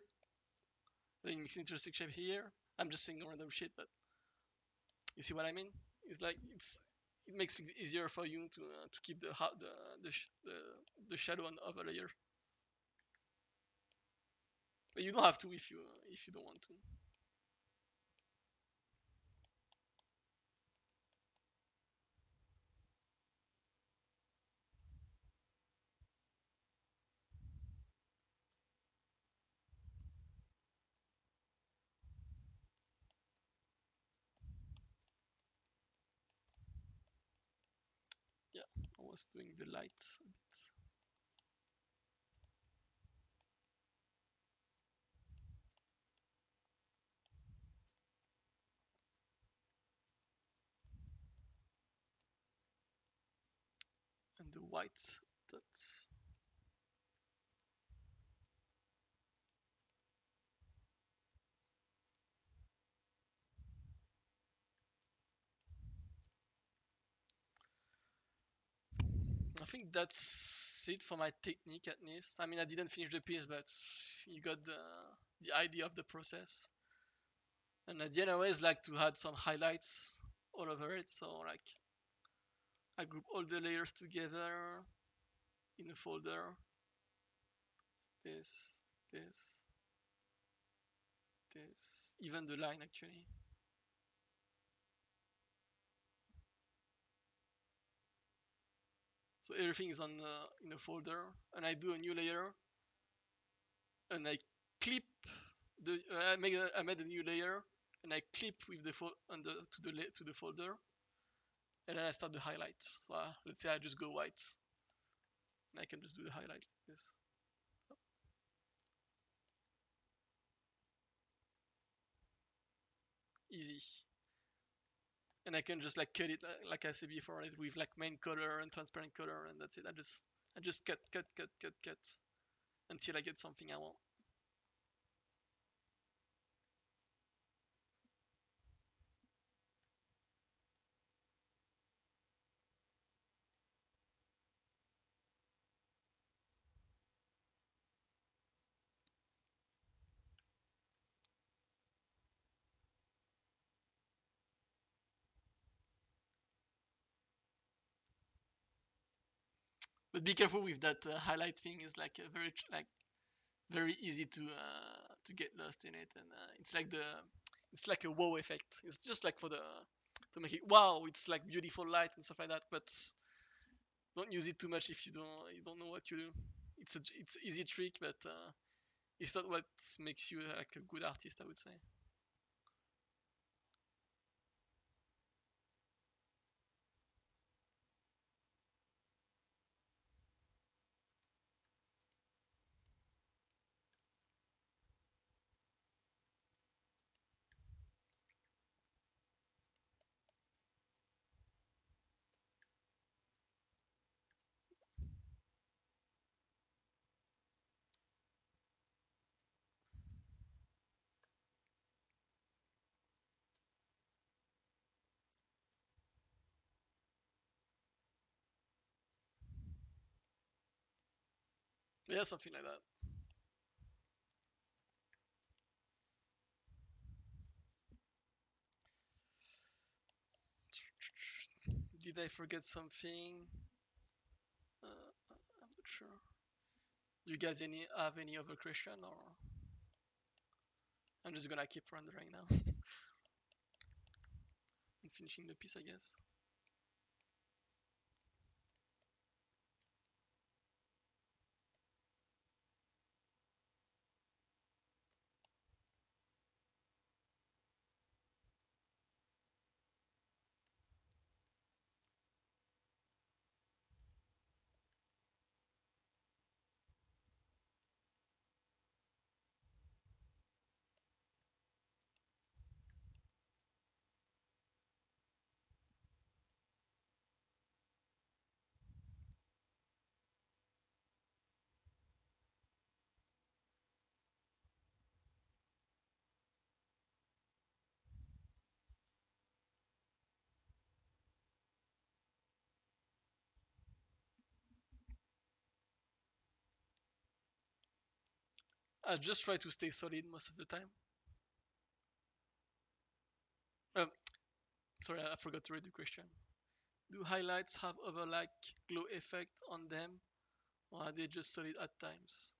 Then it makes an interesting shape here. I'm just saying random shit, but you see what I mean? It's like it makes things easier for you to keep the the shadow on the other layer. But you don't have to if you don't want to. Yeah, I was doing the lights a bit. And the white dots. I think that's it for my technique at least. I mean, I didn't finish the piece, but you got the idea of the process. And at the end, I always like to add some highlights all over it. So like I group all the layers together in a folder. This, this, this, even the line actually. So everything is in a folder, and I do a new layer, and I clip I made a new layer, and I clip with the under to the folder, and then I start the highlights. So let's say I just go white, and I can just do the highlight like this. Easy. And I can just like cut it like I said before with like main color and transparent color, and that's it. I just cut until I get something I want. But be careful with that highlight thing. Is like very easy to get lost in it, and it's like a wow effect. It's just like for the to make it wow. It's like beautiful light and stuff like that. But don't use it too much if you don't know what you do. It's easy trick, but it's not what makes you like a good artist, I would say. Yeah, something like that. Did I forget something? I'm not sure. Do you guys have any other question, or I'm just gonna keep rendering now and finishing the piece, I guess. I just try to stay solid most of the time. Um, Sorry, I forgot to read the question. Do highlights have other like glow effect on them, or are they just solid at times?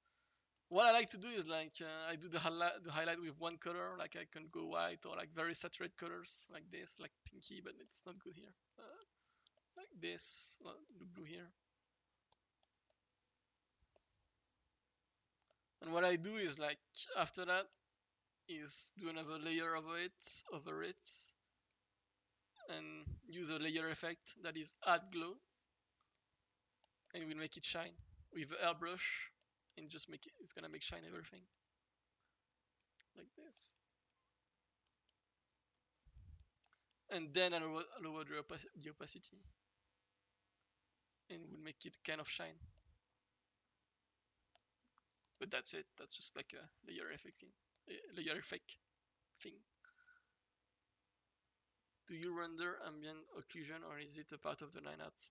What I like to do is like I do the highlight with one color, like I can go white or like very saturated colors like this, like pinky, but it's not good here. Like this, look blue here. And what I do is like after that is do another layer over it, and use a layer effect that is add glow, and we'll make it shine with the airbrush, and just make it. It's gonna make shine everything like this, and then I lower the opacity, and we'll make it kind of shine. But that's it. That's just like a layer effect thing. Do you render ambient occlusion, or is it a part of the line art?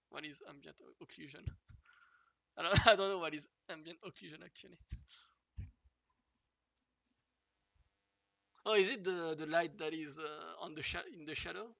What is ambient occlusion? I don't know what is ambient occlusion actually. Oh, is it the light that is on the in the shadow?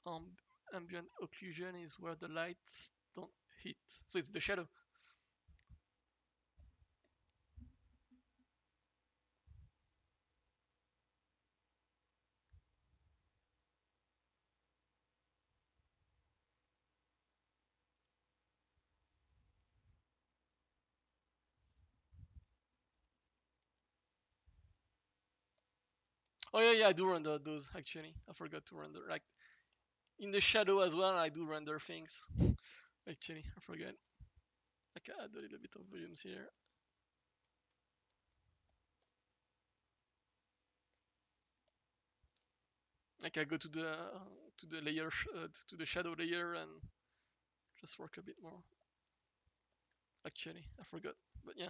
Um, Ambient occlusion is where the lights don't hit, so it's the shadow. Oh yeah, yeah, I do render those actually. I forgot to render like in the shadow as well. I do render things. Actually, I forgot. Like I add a little bit of volumes here. Like I go to the layer to the shadow layer and just work a bit more. Actually, I forgot, but yeah,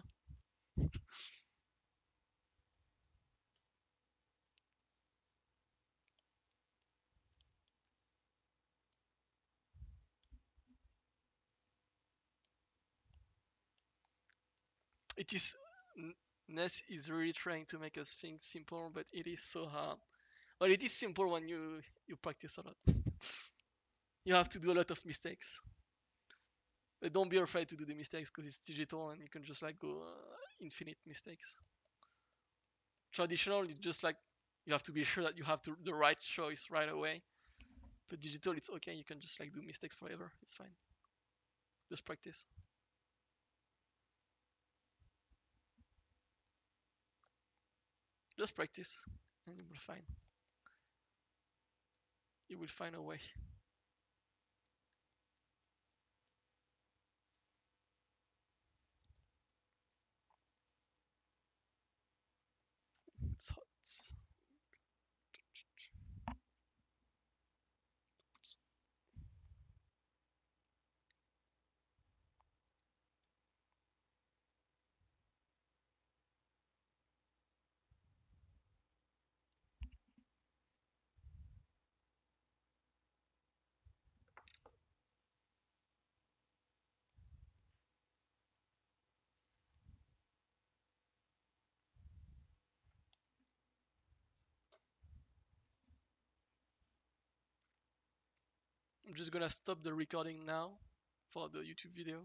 it is. Ness is really trying to make us think simple, but it is so hard. Well, it is simple when you practice a lot. You have to do a lot of mistakes, but don't be afraid to do the mistakes because it's digital and you can just like go infinite mistakes. Traditional, you just like you have to be sure that you have the right choice right away. But digital, it's okay. You can just like do mistakes forever. It's fine. Just practice. Just practice, and you will find a way. I'm just gonna stop the recording now for the YouTube video.